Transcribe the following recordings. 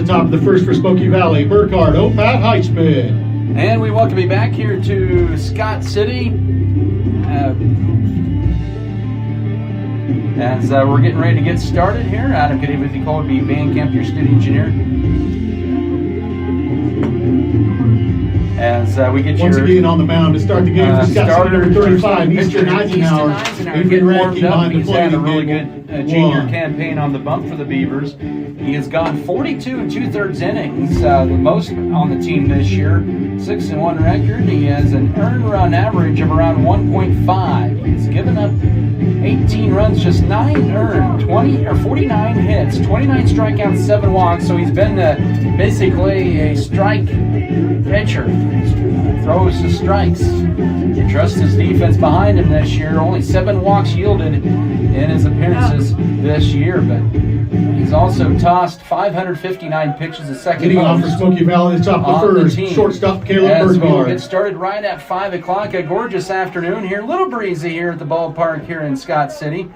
Top of the first for Smoky Valley, Burkhardt, Opat, Heichman. And we welcome you back here to Scott City. As we're getting ready to get started here, Adam Kadivithy Cole be Van Kemp, your studio engineer. As we get Once again on the mound to start the game for Scott City, number 35, Easton Eisenhower. Getting warmed up. He's had a really good junior campaign on the bump for the Beavers. He has gone 42 2/3 innings, the most on the team this year. 6-1 record. He has an earned run average of around 1.5. He's given up 18 runs, just 9 earned, 49 hits, 29 strikeouts, 7 walks. So he's been basically a strike pitcher. Throws the strikes. You trust his defense behind him this year. Only 7 walks yielded in his appearances this year, but he's also tossed 559 pitches a second. Leading off for Smoky Valley, the top of the first, shortstop Caleb Burkhardt. We'll get started right at 5 o'clock. A gorgeous afternoon here. A little breezy here at the ballpark here in Scott City.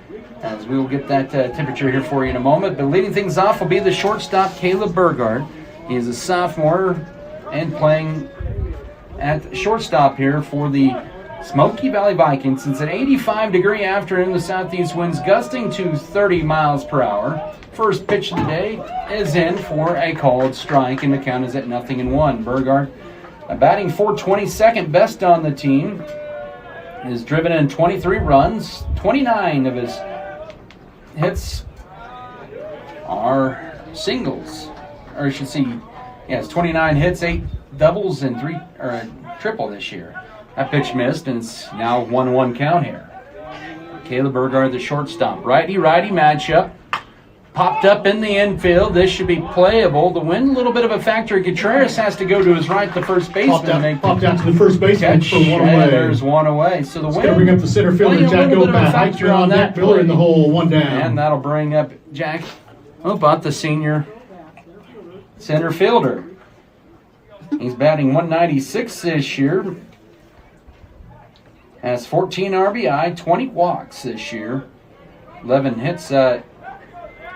As we will get that temperature here for you in a moment. But leading things off will be the shortstop Caleb Burkhardt. He is a sophomore and playing at shortstop here for the Smoky Valley Vikings. It's an 85-degree afternoon. The southeast winds gusting to 30 miles per hour. First pitch of the day is in for a called strike, and the count is at 0-1. Burkhardt, batting .420, second best on the team, is driven in 23 runs. 29 of his hits are singles, or I should say, it's 29 hits, 8 doubles, and 3 triple this year. That pitch missed, and it's now 1-1 count here. Caleb Burkhardt, the shortstop. Righty-righty matchup. Popped up in the infield. This should be playable. The wind, a little bit of a factor. Contreras has to go to his right, the first baseman. Popped out to the first baseman for one away. There's one away. So the wind. Going to bring up the center fielder, Jack Opat. Heichman on that fielder in the hole, 1 down. And that'll bring up Jack Opat, the senior center fielder. He's batting .196 this year. Has 14 RBI, 20 walks this year. 11 hits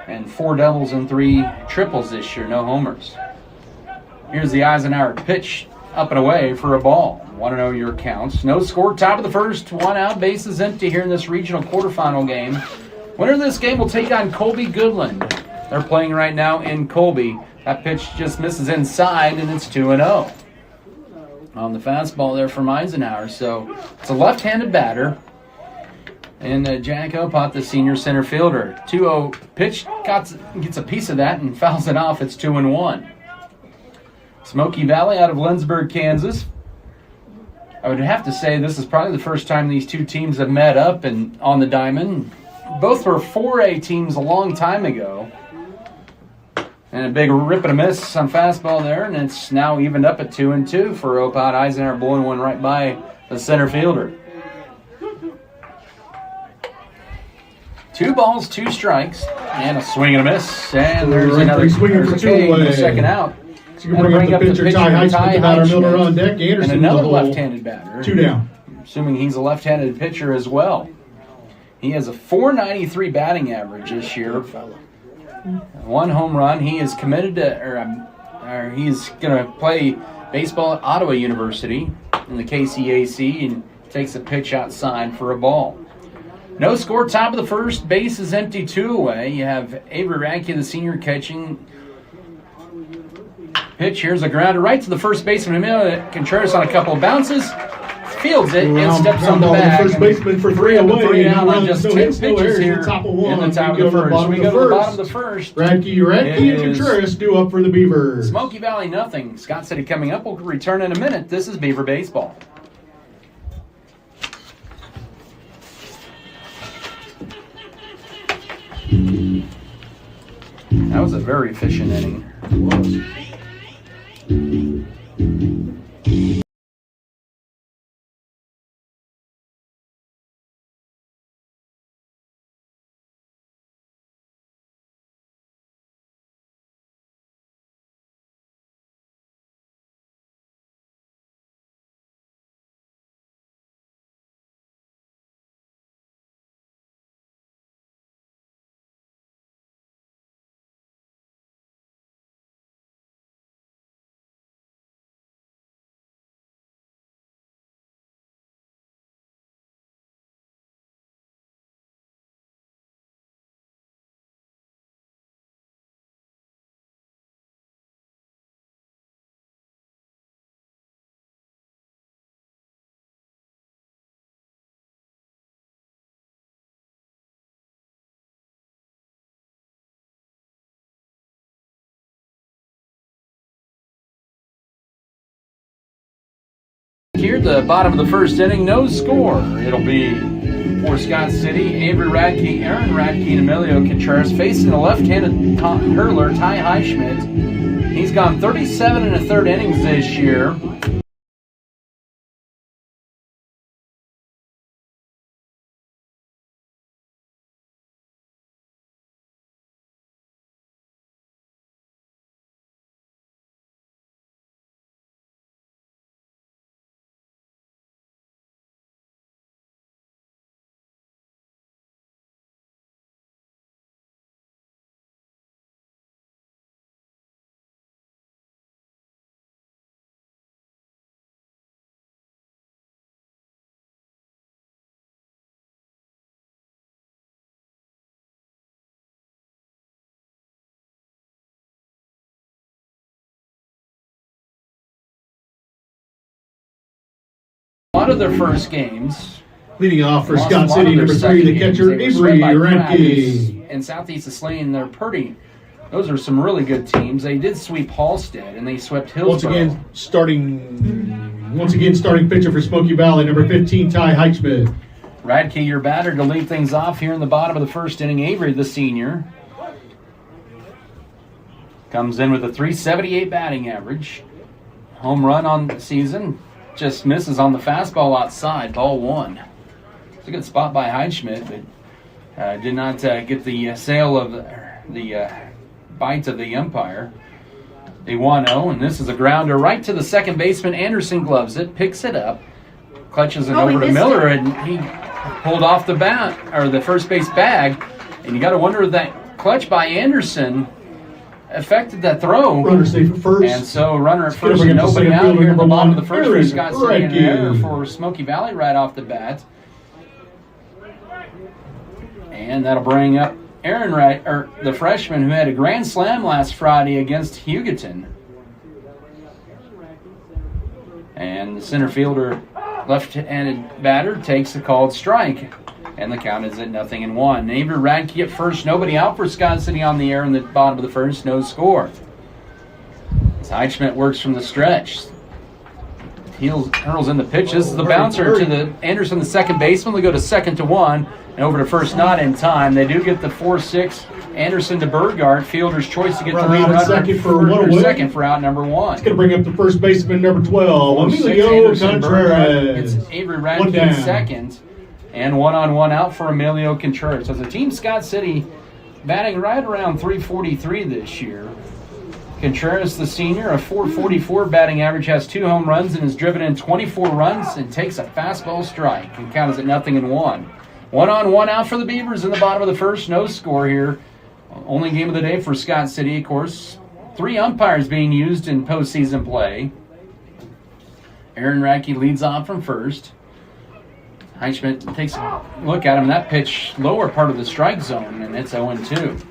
and 4 doubles and 3 triples this year. No homers. Here's the Eisenhower pitch up and away for a ball. Want to know your counts. No score. Top of the first. 1 out. Bases empty here in this regional quarterfinal game. Winner of this game will take on Colby Goodland. They're playing right now in Colby. That pitch just misses inside, and it's 2-0 on the fastball there from Eisenhower. So it's a left-handed batter. And Jack Opat, the senior center fielder. 2-0 pitch, gets a piece of that and fouls it off. It's 2-1. Smoky Valley out of Lindsborg, Kansas. I would have to say this is probably the first time these two teams have met up and on the diamond. Both were 4A teams a long time ago. And a big rip and a miss on fastball there, and it's now evened up at 2-2 for Opat. Eisenhower blowing one right by the center fielder. 2 balls, 2 strikes, and a swing and a miss. And there's another swinging for 2 away. The second out. So you bring up the pitcher, Ty Heichman, the batter, Miller on deck. Anderson, and another left-handed batter. 2 down. Assuming he's a left-handed pitcher as well. He has a .493 batting average this year. 1 home run. He is committed to, or he's going to play baseball at Ottawa University in the KCAC and takes a pitch outside for a ball. No score. Top of the first. Base is empty. 2 away. You have Avery Radke, the senior, catching. Pitch. Here's a grounder right to the first baseman. Contreras on a couple of bounces. Fields it and steps on the bag. First baseman for 3 away. 3 down on just 10 pitches here in the top of the first. We go to the bottom of the first. Radke and Contreras due up for the Beavers. Smoky Valley nothing. Scott City coming up. We'll return in a minute. This is Beaver Baseball. That was a very efficient inning. It was. here at the bottom of the first inning. No score. It'll be for Scott City, Avery Radke, Aaron Radke, and Emilio Contreras facing the left-handed hurler, Ty Highschmidt. He's gone 37 1/3 innings this year. A lot of their first games. Leading off for Lost Scott a lot City, of their number 3, second the games. catcher, They were swept Avery by Travis Radke. and Southeast of Slain. They're pretty. Those are some really good teams. They did sweep Halstead and they swept Hillsborough. Once again, starting pitcher for Smoky Valley, number 15, Ty Highschmidt. Radke, your batter, to lead things off here in the bottom of the first inning. Avery, the senior, comes in with a .378 batting average. Home run on the season. Just misses on the fastball outside. Ball 1. It's a good spot by Highschmidt, but did not get the sale of the bite of the umpire. A 1-0, and this is a grounder right to the second baseman. Anderson gloves it, picks it up, clutches it over to Miller, and he pulled off the bat or the first base bag. And you got to wonder if that clutch by Anderson affected that throw. Runner safe at first. And so runner at first and nobody out here in the bottom of the first for Scott City. An error for Smoky Valley right off the bat. And that'll bring up Aaron Wright, or the freshman who had a grand slam last Friday against Hugoton. And the center fielder, left-handed batter, takes the called strike. And the count is at 0-1. Avery Radke at first, nobody out for Scott City on the air in the bottom of the first, no score. As Highschmidt works from the stretch. Hurls in the pitch. This is the bouncer to the Anderson, the second baseman. They go to 2-1 and over to first, not in time. They do get the 4-6 Anderson to Burgard. Fielder's choice to get the lead runner second for out number 1. It's going to bring up the first baseman, number 12, Emilio Contreras. It's Avery Radke in second. And 1-on-1 out for Emilio Contreras. As a team, Scott City batting right around .343 this year. Contreras, the senior, a .444 batting average, has 2 home runs and has driven in 24 runs and takes a fastball strike. And count is at 0-1. 1-on-1 out for the Beavers in the bottom of the first. No score here. Only game of the day for Scott City, of course. 3 umpires being used in postseason play. Aaron Radke leads off from first. Highschmidt takes a look at him. That pitch lower part of the strike zone, and it's 0-2.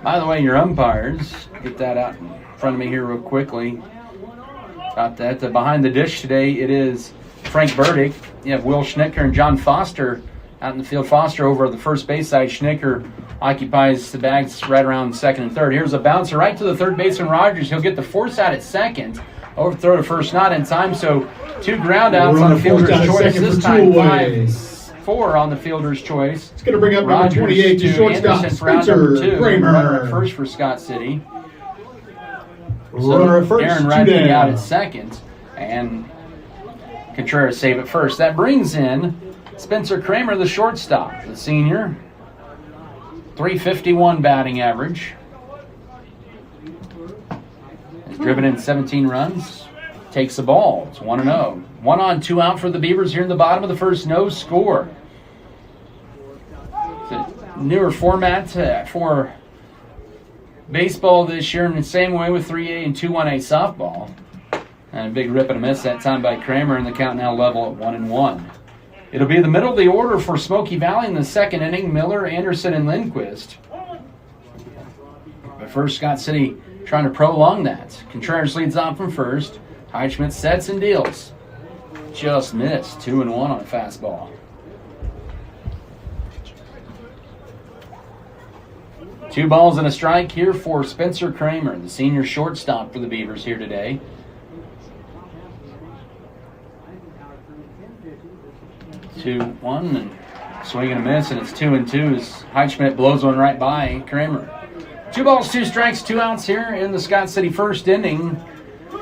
By the way, your umpires, get that out in front of me here real quickly. Got that. Behind the dish today, it is Frank Burdick. You have Will Schnicker and John Foster out in the field. Foster over at the first base side. Schnicker occupies the bags right around second and third. Here's a bouncer right to the third baseman, Rogers. He'll get the force out at second. Overthrow to first, not in time. So 2 ground outs on the fielder's choice. This time 5-4 on the fielder's choice. It's going to bring up number 28 to shortstop, Spencer Kramer. Runner at first for Scott City. Runner at first, Aaron Radke out at second. And Contreras save at first. That brings in Spencer Kramer, the shortstop, the senior. .351 batting average. Has driven in 17 runs. Takes the ball. It's 1-0. 1-on-2 out for the Beavers here in the bottom of the first. No score. It's a newer format for baseball this year in the same way with 3A and 2-1A softball. And a big rip and a miss that time by Kramer, and the count now level at 1-1. It'll be the middle of the order for Smoky Valley in the second inning. Miller, Anderson, and Lindquist. But first, Scott City trying to prolong that. Contreras leads off from first. Highschmidt sets and deals. Just missed. 2-1 on a fastball. 2 balls and a strike here for Spencer Kramer, the senior shortstop for the Beavers here today. 2-1, and swing and a miss, and it's 2-2 as Heitschmidt blows one right by Kramer. 2 balls, 2 strikes, 2 outs here in the Scott City first inning.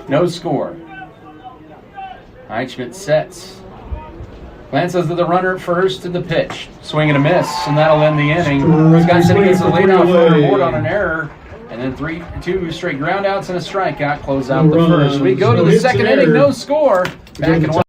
No score. Heitschmidt sets. Glances at the runner at first to the pitch. Swing and a miss, and that'll end the inning. Scott City gets a leadoff runner aboard on an error. And then 2 straight groundouts and a strikeout close out the first. We go to the second inning, no score. Back in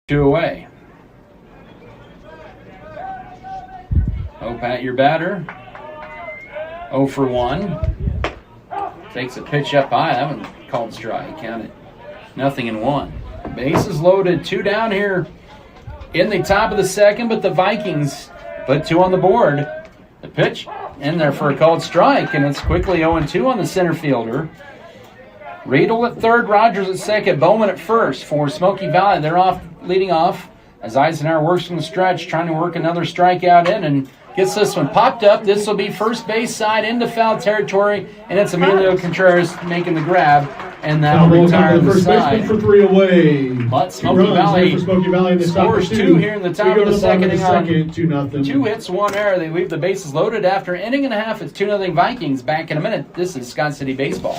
2 away. Pat, your batter. 0 for 1. Takes a pitch up high. That one called strike. Counted 0-1. Bases loaded. 2 down here in the top of the second, but the Vikings put 2 on the board. The pitch in there for a called strike, and it's quickly 0-2 on the center fielder. Riedel at third, Rogers at second, Bowman at first for Smoky Valley. They're off, leading off as Eisenhower works from the stretch, trying to work another strikeout in and gets this one popped up. This will be first base side into foul territory, and it's Emilio Contreras making the grab, and that will retire the first side. baseman for 3 away. But Smoky Valley scores 2 here in the top of the second. 2-0. 2 hits, 1 error. They leave the bases loaded after an inning and a half. It's 2-0 Vikings. Back in a minute. This is Scott City Baseball.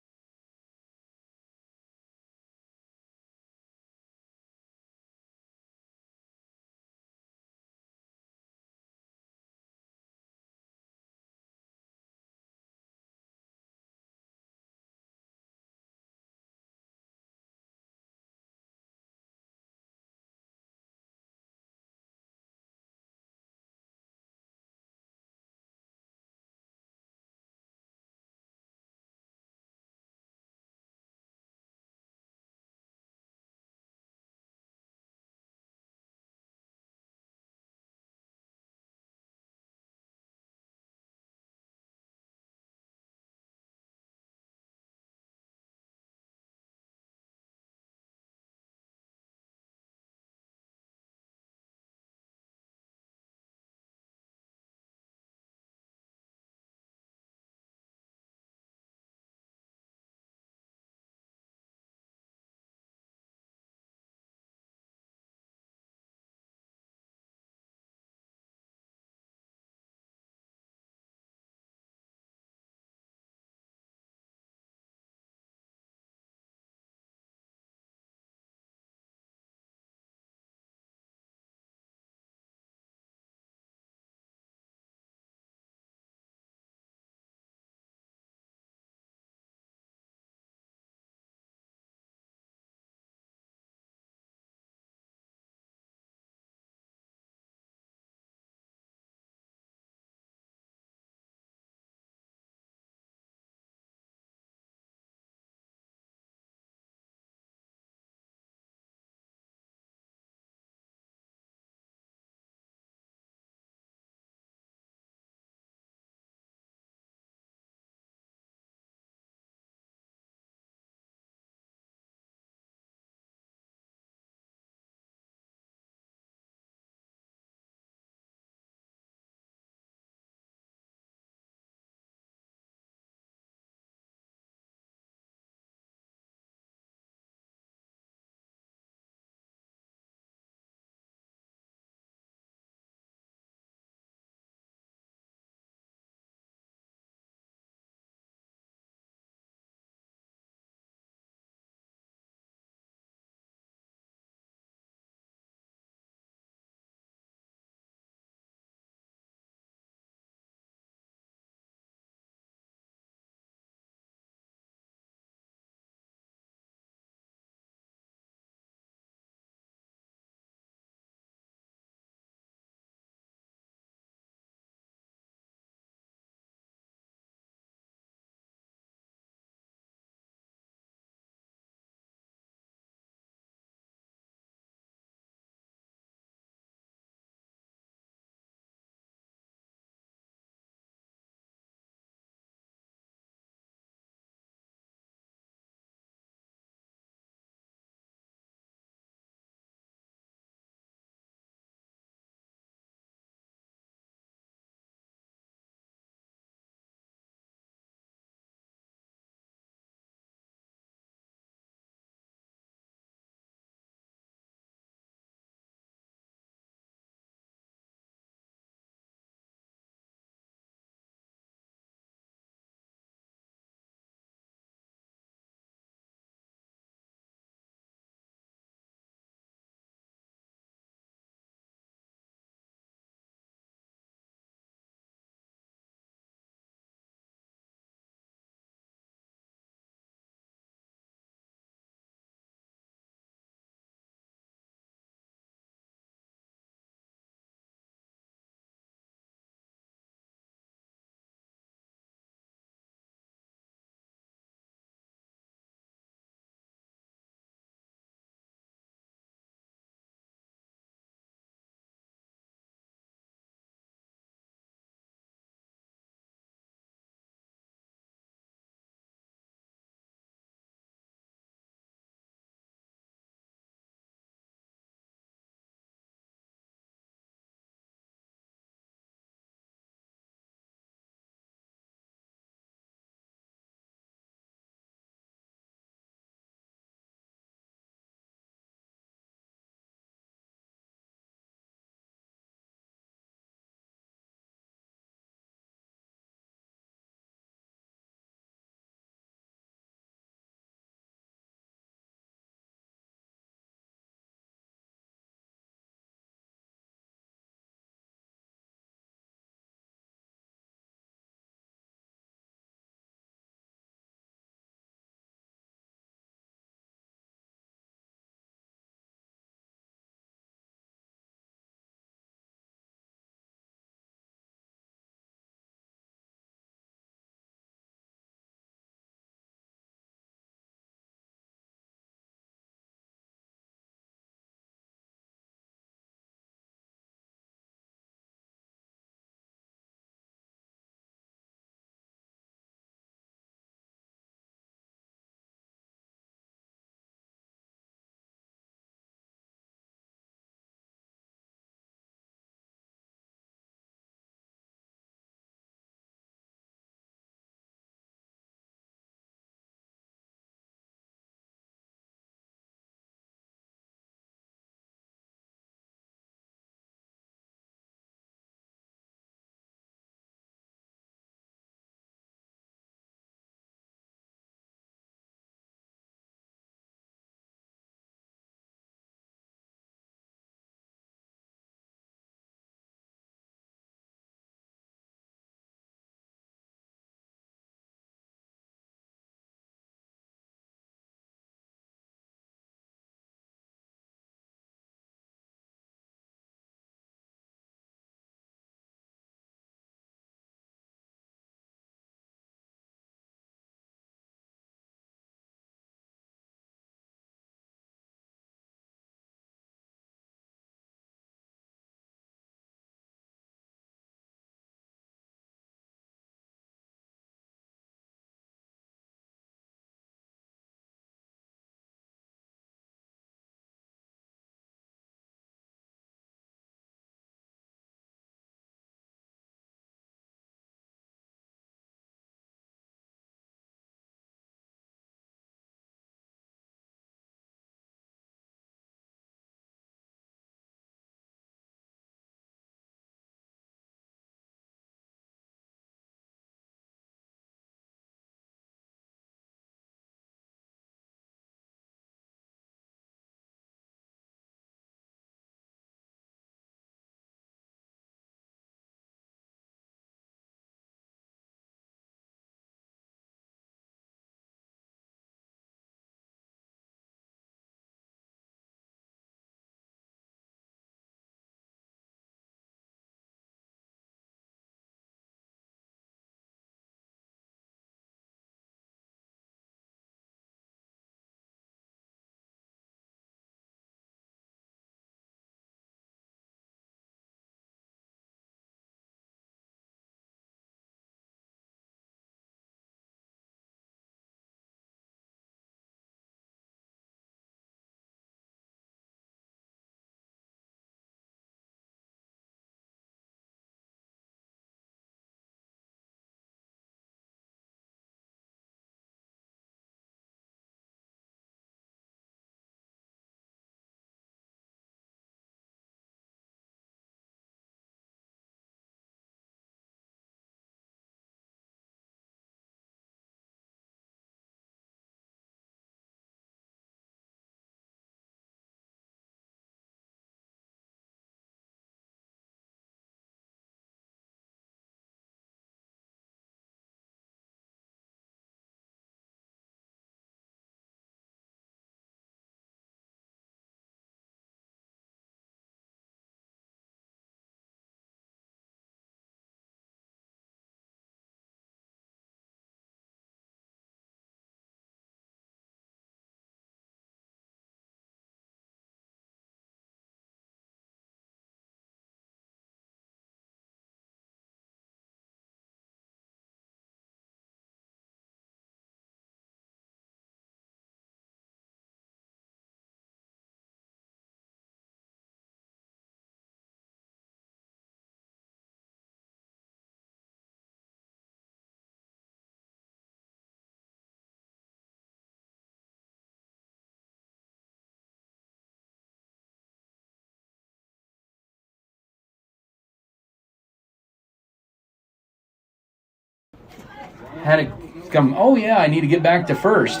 had to come, oh yeah, I need to get back to first.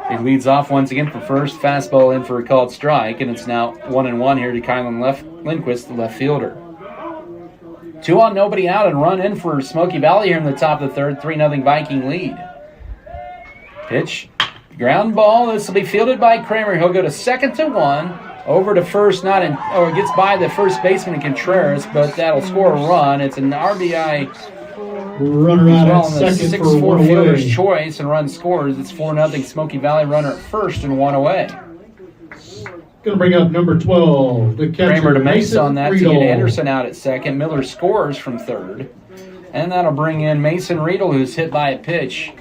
He leads off once again from first. Fastball in for a called strike, and it's now 1-1 here to Kylan Lindquist, the left fielder. 2 on, nobody out, and run in for Smoky Valley here in the top of the third. 3-0 Viking lead. Pitch, ground ball. This will be fielded by Kramer. He'll go to second to 1. Over to first, it gets by the first baseman Contreras, but that'll score a run. It's an RBI runner out at second for 6-4 1 fielder's away. choice, and run scores. It's 4-0 Smoky Valley, runner at first and 1 away. Going to bring up number 12, the catcher, Kramer to Mesa on that to get Riedel. Anderson out at second. Miller scores from third. And that'll bring in Mason Riedel, who's hit by a pitch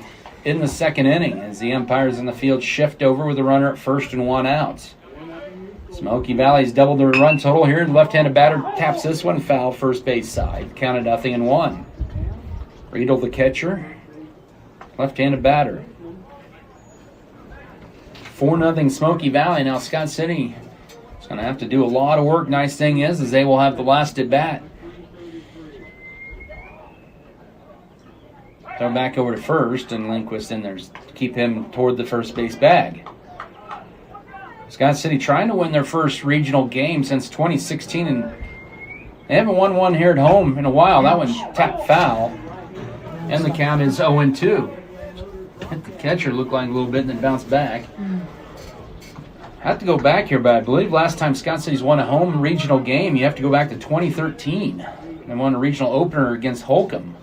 in the second inning as the umpires in the field shift over with a runner at first and 1 out. Smoky Valley's doubled their run total here. The left-handed batter taps this one foul first base side. Counted 0-1. Riedel the catcher. Left-handed batter. 4-0 Smoky Valley. Now Scott City is going to have to do a lot of work. Nice thing is they will have the last at bat. Throw back over to first, and Lindquist in there to keep him toward the first base bag. Scott City trying to win their first regional game since 2016, and they haven't won one here at home in a while. That one tapped foul, and the count is 0-2. Hit the catcher, looked like a little bit, and then bounced back. I have to go back here, but I believe last time Scott City's won a home regional game, you have to go back to 2013. They won a regional opener against Holcomb.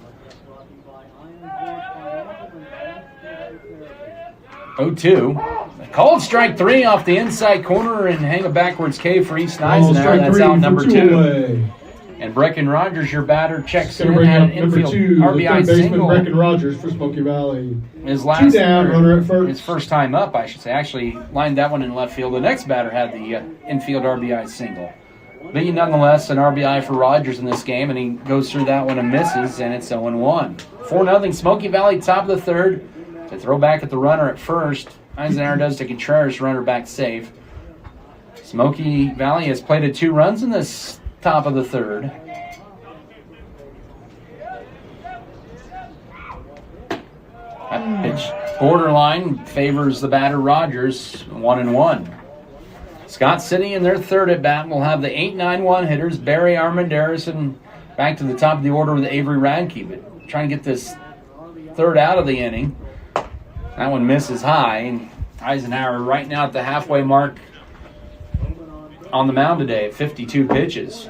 0-2. Called strike 3 off the inside corner and hang a backwards K for East Eisenhower. That's out number 2. Away. And Brecken Rogers, your batter, checks in Going to bring at up an number infield 2, RBI the third baseman, single. Brecken Rogers for Smoky Valley. His last 2 down, runner at first. His first time up, I should say. Actually lined that one in left field. The next batter had the infield RBI single. But nonetheless, an RBI for Rogers in this game, and he goes through that one and misses, and it's 0-1. 4-0 Smoky Valley, top of the third. To throw back at the runner at first. Eisenhower does to Contreras, runner back safe. Smoky Valley has plated 2 runs in this top of the third. That pitch borderline favors the batter Rogers, 1-1. Scott City in their third at bat will have the 8-9-1 hitters, Barry Armandaris, and back to the top of the order with Avery Radke. But trying to get this third out of the inning. That one misses high, and Eisenhower right now at the halfway mark on the mound today at 52 pitches.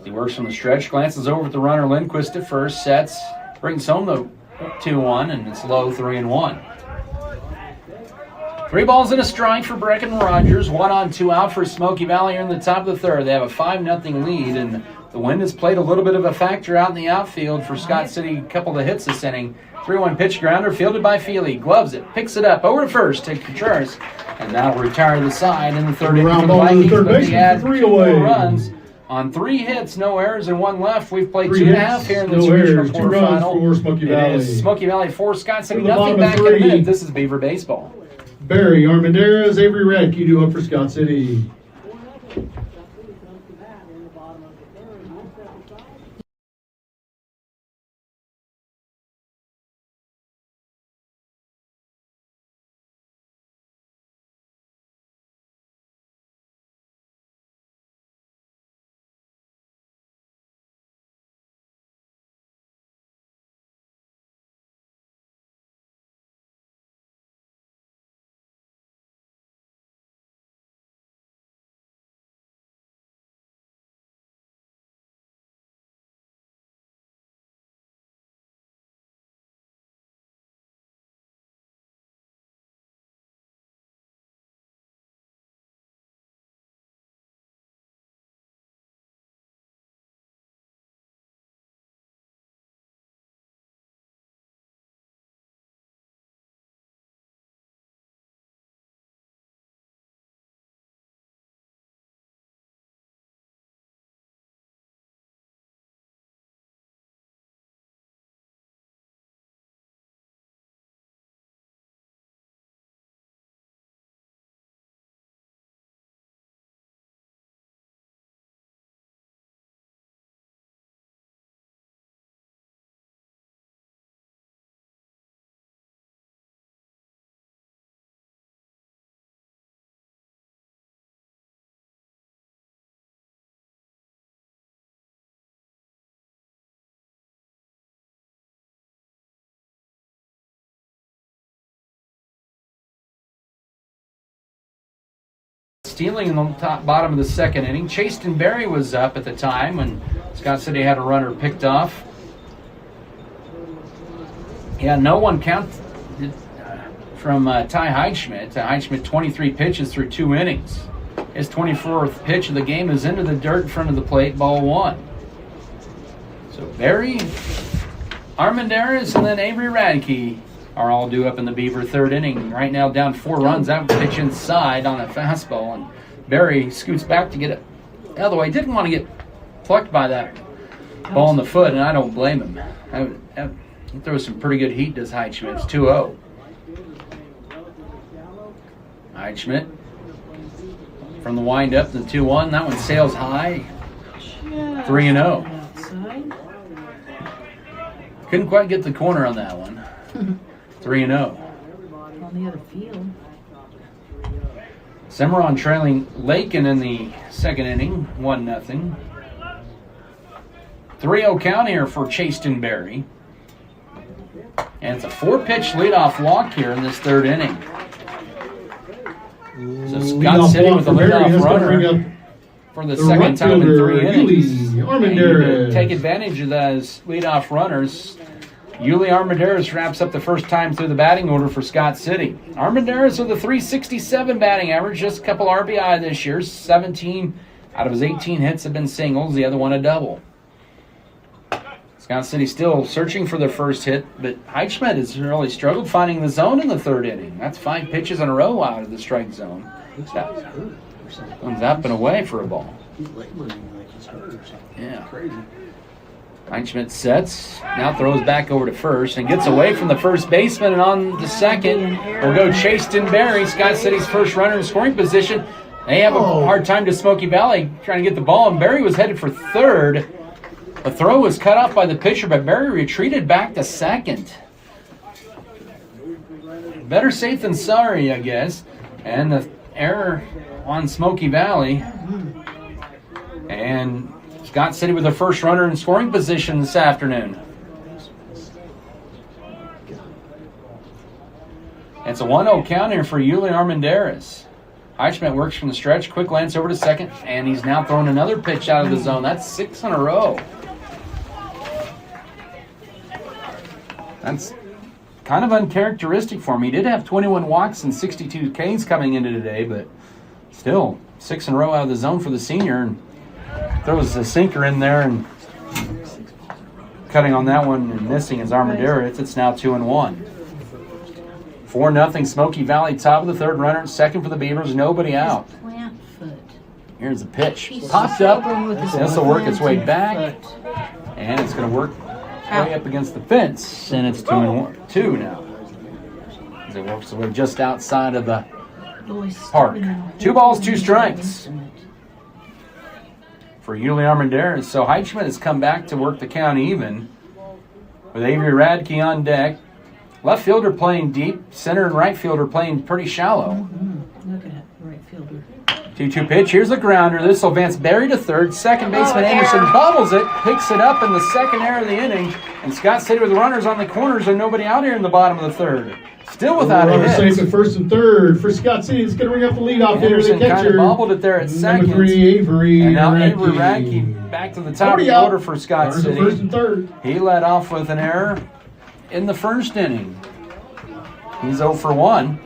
He works from the stretch, glances over at the runner Lindquist at first, sets, brings home the 2-1, and it's low 3-1. 3 balls and a strike for Brecken Rogers. 1 on, 2 out for Smoky Valley here in the top of the third. They have a 5-0 lead, and the wind has played a little bit of a factor out in the outfield for Scott City. A couple of hits this inning. 3-1 pitch grounder fielded by Feely. Gloves it, picks it up over to first to Contreras, and that'll retire the side in the third inning for the Vikings. But they had 2 more runs on 3 hits, no errors, and 1 left. We've played 2.5 here in this regional quarterfinal. It is Smoky Valley 4, Scott City nothing. Back in a minute. This is Beaver Baseball. Barry Armandaris, Avery Radke do up for Scott City. stealing in the bottom of the second inning. Chaston Berry was up at the time when Scott City had a runner picked off. Yeah, no one counted from Ty Heidschmidt. Heidschmidt 23 pitches through 2 innings. His 24th pitch of the game is into the dirt in front of the plate, ball 1. So Berry, Armendariz, and then Avery Radke are all due up in the Beaver third inning. Right now down 4 runs. That pitch inside on a fastball, and Berry scoots back to get it out of the way. Didn't want to get plucked by that ball in the foot, and I don't blame him. He throws some pretty good heat, does Heidschmidt. It's 2-0. Heidschmidt from the wind-up, the 2-1. That one sails high. 3-0. Couldn't quite get the corner on that one. 3-0. On the other field. Cimarron trailing Lakin in the second inning, 1-0. 3-0 count here for Chaston Berry. And it's a 4-pitch leadoff walk here in this third inning. So Scott City with a leadoff runner for the second time in 3 innings. To take advantage of those leadoff runners, Yuli Armendariz wraps up the first time through the batting order for Scott City. Armendariz with a .367 batting average, just a couple RBI this year. 17 out of his 18 hits have been singles, the other one a double. Scott City still searching for their first hit, but Heidschmidt has really struggled finding the zone in the third inning. That's 5 pitches in a row out of the strike zone. One's up and away for a ball. Yeah. Heidschmidt sets, now throws back over to first and gets away from the first baseman, and on the second will go Chaston Berry, Scott City's first runner in scoring position. They have a hard time to Smoky Valley trying to get the ball, and Berry was headed for third. The throw was cut off by the pitcher, but Berry retreated back to second. Better safe than sorry, I guess. And the error on Smoky Valley. And Scott City with their first runner in scoring position this afternoon. It's a 1-0 count here for Yuli Armendariz. Heidschmidt works from the stretch, quick glance over to second, and he's now throwing another pitch out of the zone. That's 6 in a row. That's kind of uncharacteristic for him. He did have 21 walks and 62 Ks coming into today, but still 6 in a row out of the zone for the senior. And throws a sinker in there, and cutting on that one and missing is Armendariz. It's now 2-1. 4-0 Smoky Valley, top of the third, runner at second for the Beavers, nobody out. Plant foot. Here's the pitch. Popped up. This will work its way back, and it's going to work way up against the fence, and it's 2-2 now. As it works its way just outside of the park. 2 balls, 2 strikes for Yuli Armendariz. So Heidschmidt has come back to work the count even with Avery Radke on deck. Left fielder playing deep, center and right fielder playing pretty shallow. Look at that right fielder. 2-2 pitch. Here's the grounder. This will advance Berry to third. Second baseman Anderson bobbles it, picks it up in the second error of the inning. And Scott City with runners on the corners and nobody out here in the bottom of the third. Still without a hit. Safe at first and third for Scott City. It's going to ring up the leadoff hitter. Anderson kind of bobbled it there at second. Number 3, Avery. And now Avery Radke back to the top of the order for Scott City. First and third. He led off with an error in the first inning. He's 0 for 1.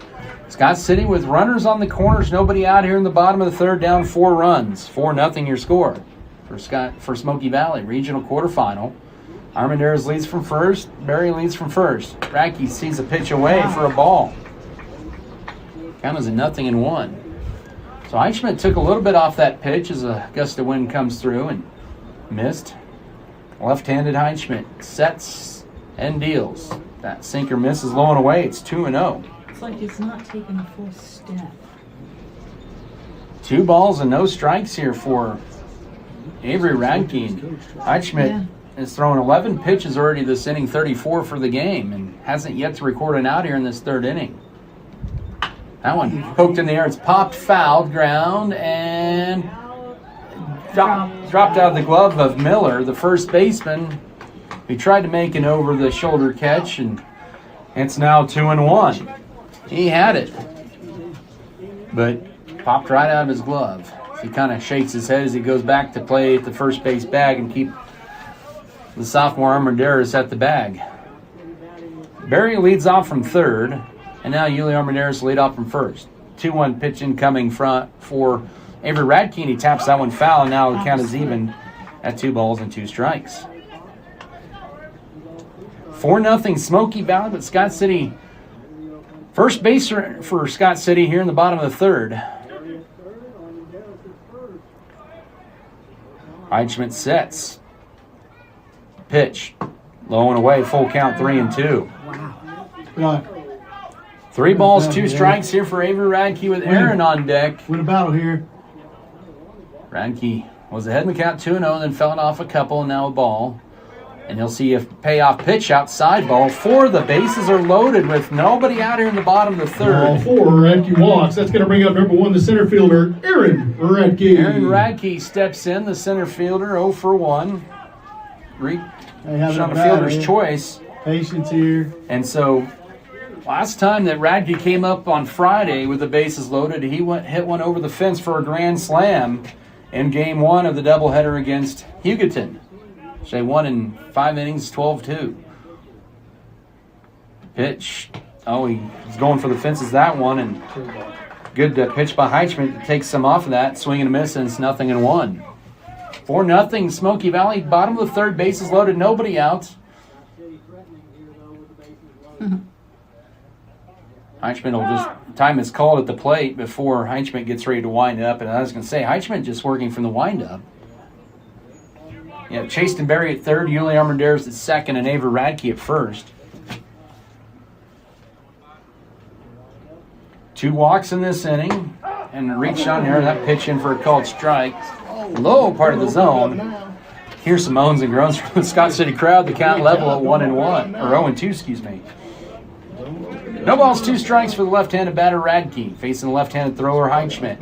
Scott City with runners on the corners, nobody out here in the bottom of the third, down 4 runs. 4-0 your score for Smoky Valley regional quarterfinal. Armendariz leads from first. Berry leads from first. Radke sees a pitch away for a ball. Count is a 0-1. So Heidschmidt took a little bit off that pitch as a gust of wind comes through and missed. Left-handed Heidschmidt sets and deals. That sinker misses low and away. It's 2-0. It's like it's not taking a full step. 2 balls and no strikes here for Avery Radke. Heidschmidt has thrown 11 pitches already this inning, 34 for the game, and hasn't yet to record an out here in this third inning. That one poked in the air. It's popped, fouled, ground, and dropped out of the glove of Miller, the first baseman. He tried to make an over-the-shoulder catch, and it's now 2-1. He had it, but Popped right out of his glove. He kind of shakes his head as he goes back to play at the first base bag and keep the sophomore Armendariz at the bag. Barry leads off from third, and now Yuli Armendariz lead off from first. 2-1 pitch incoming front for Avery Radke, and he taps that one foul, and now the count is even at 2 balls and 2 strikes. 4-0 Smoky Valley, but Scott City, first base for Scott City here in the bottom of the third. Heitschmidt sets. Pitch. Low and away, full count, 3-2. Right. 3 balls, 2 strikes here for Avery Radke with Aaron on deck. Win a battle here. Radke was ahead in the count 2-0, then fell off a couple, and now a ball. And he'll see a payoff pitch outside ball. 4, the bases are loaded with nobody out here in the bottom of the third. Ball 4, Radke walks. That's going to bring up number 1, the center fielder, Aaron Radke. Aaron Radke steps in, the center fielder, 0 for 1. Reach on the fielder's choice. Patience here. And so, last time that Radke came up on Friday with the bases loaded, he hit one over the fence for a grand slam in Game 1 of the doubleheader against Hugoton. They won in 5 innings, 12-2. Pitch. Oh, he's going for the fences that one, and good pitch by Heitschmidt to take some off of that. Swing and a miss, and it's 0-1. 4-0 Smoky Valley. Bottom of the third, bases loaded, nobody out. Heitschmidt will just, time is called at the plate before Heitschmidt gets ready to wind up. And I was going to say, Heitschmidt just working from the windup. Yeah, Chasten Berry at third, Yuli Armendariz at second, and Avery Radke at first. 2 walks in this inning, and reach on there, that pitch in for a called strike. Low part of the zone. Here's some moans and groans from the Scott City crowd. The count level at 1-1, or 0-2, excuse me. No balls, 2 strikes for the left-handed batter Radke, facing the left-handed thrower Heitschmidt.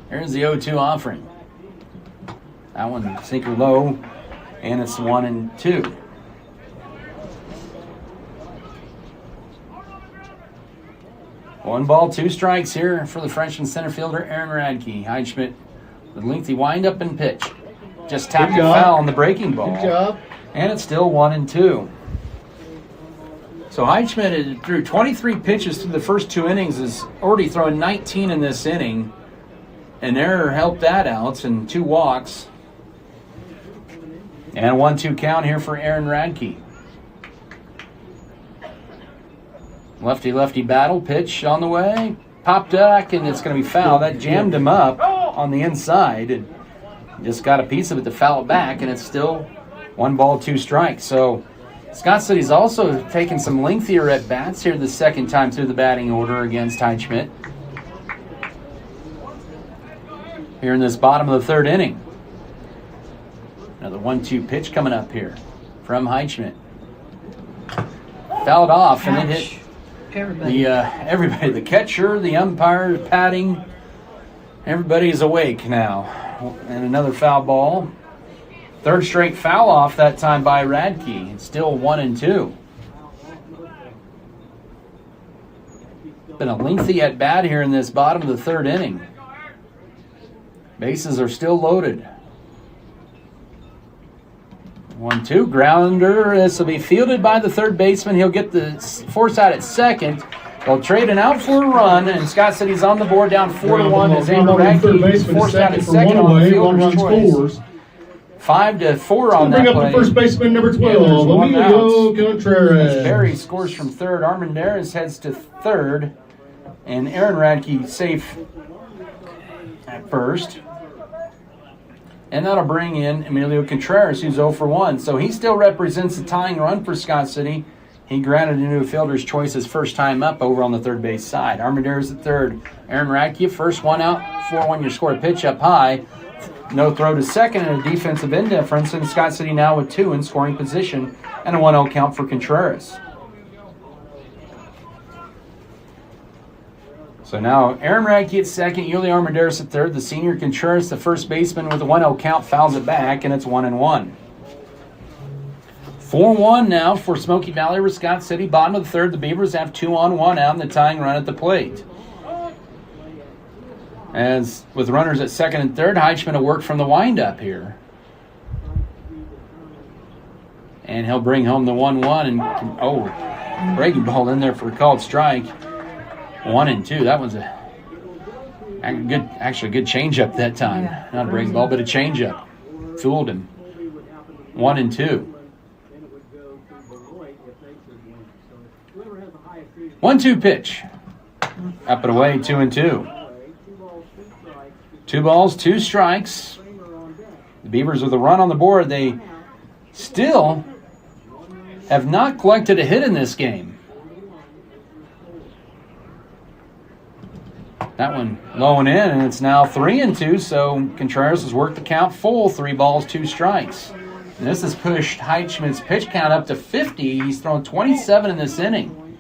Here's the 0-2 offering. That one sinker low, and it's 1-2. One ball, 2 strikes here for the freshman center fielder Aaron Radke. Heitschmidt with lengthy windup and pitch. Just tapped the foul on the breaking ball. Good job. And it's still 1-2. So Heitschmidt threw 23 pitches through the first 2 innings, is already throwing 19 in this inning. An error helped that out, and 2 walks. And a 1-2 count here for Aaron Radke. Lefty-lefty battle, pitch on the way. Popped back, and it's going to be foul. That jammed him up on the inside. And just got a piece of it to foul it back, and it's still 1 ball, 2 strikes. So Scott City's also taken some lengthier at-bats here the second time through the batting order against Heitschmidt. Here in this bottom of the third inning. Another 1-2 pitch coming up here from Heitschmidt. Fouled off, and it hit everybody, the catcher, the umpire, patting. Everybody's awake now. And another foul ball. Third straight foul off that time by Radke. It's still 1-2. Been a lengthy at bat here in this bottom of the third inning. Bases are still loaded. 1-2 grounder. This will be fielded by the third baseman. He'll get the force out at second. They'll trade an out for a run, and Scott City's on the board down 4-1 as Avery Radke is forced out at second on the fielder's choice. 5-4 on that play. Bring up the first baseman, number 12, Emilio Contreras. Barry scores from third. Armendariz heads to third, and Aaron Radke safe at first. And that'll bring in Emilio Contreras, who's 0 for 1. So he still represents the tying run for Scott City. He grounded into a fielder's choice his first time up over on the third base side. Armendariz at third. Aaron Radke, first one out. 4-1, your score, pitch up high. No throw to second and a defensive indifference. And Scott City now with 2 in scoring position and a 1-0 count for Contreras. So now Aaron Radke at second, Yuli Armendariz at third. The senior Contreras, the first baseman, with a 1-0 count, fouls it back, and it's 1-1. 4-1 now for Smoky Valley with Scott City. Bottom of the third, the Beavers have 2 on, 1 out, and the tying run at the plate. As with runners at second and third, Heichman will work from the windup here. And he'll bring home the 1-1 and breaking ball in there for a called strike. 1-2. That was a good changeup that time. Yeah, Not a breaking ball, but a changeup. Fooled him. 1-2. 1-2 pitch. Up and away, 2-2. 2 balls, 2 strikes. The Beavers with a run on the board. They still have not collected a hit in this game. That one low and in, and it's now 3-2, so Contreras has worked the count full, 3 balls, 2 strikes. And this has pushed Heichman's pitch count up to 50. He's thrown 27 in this inning.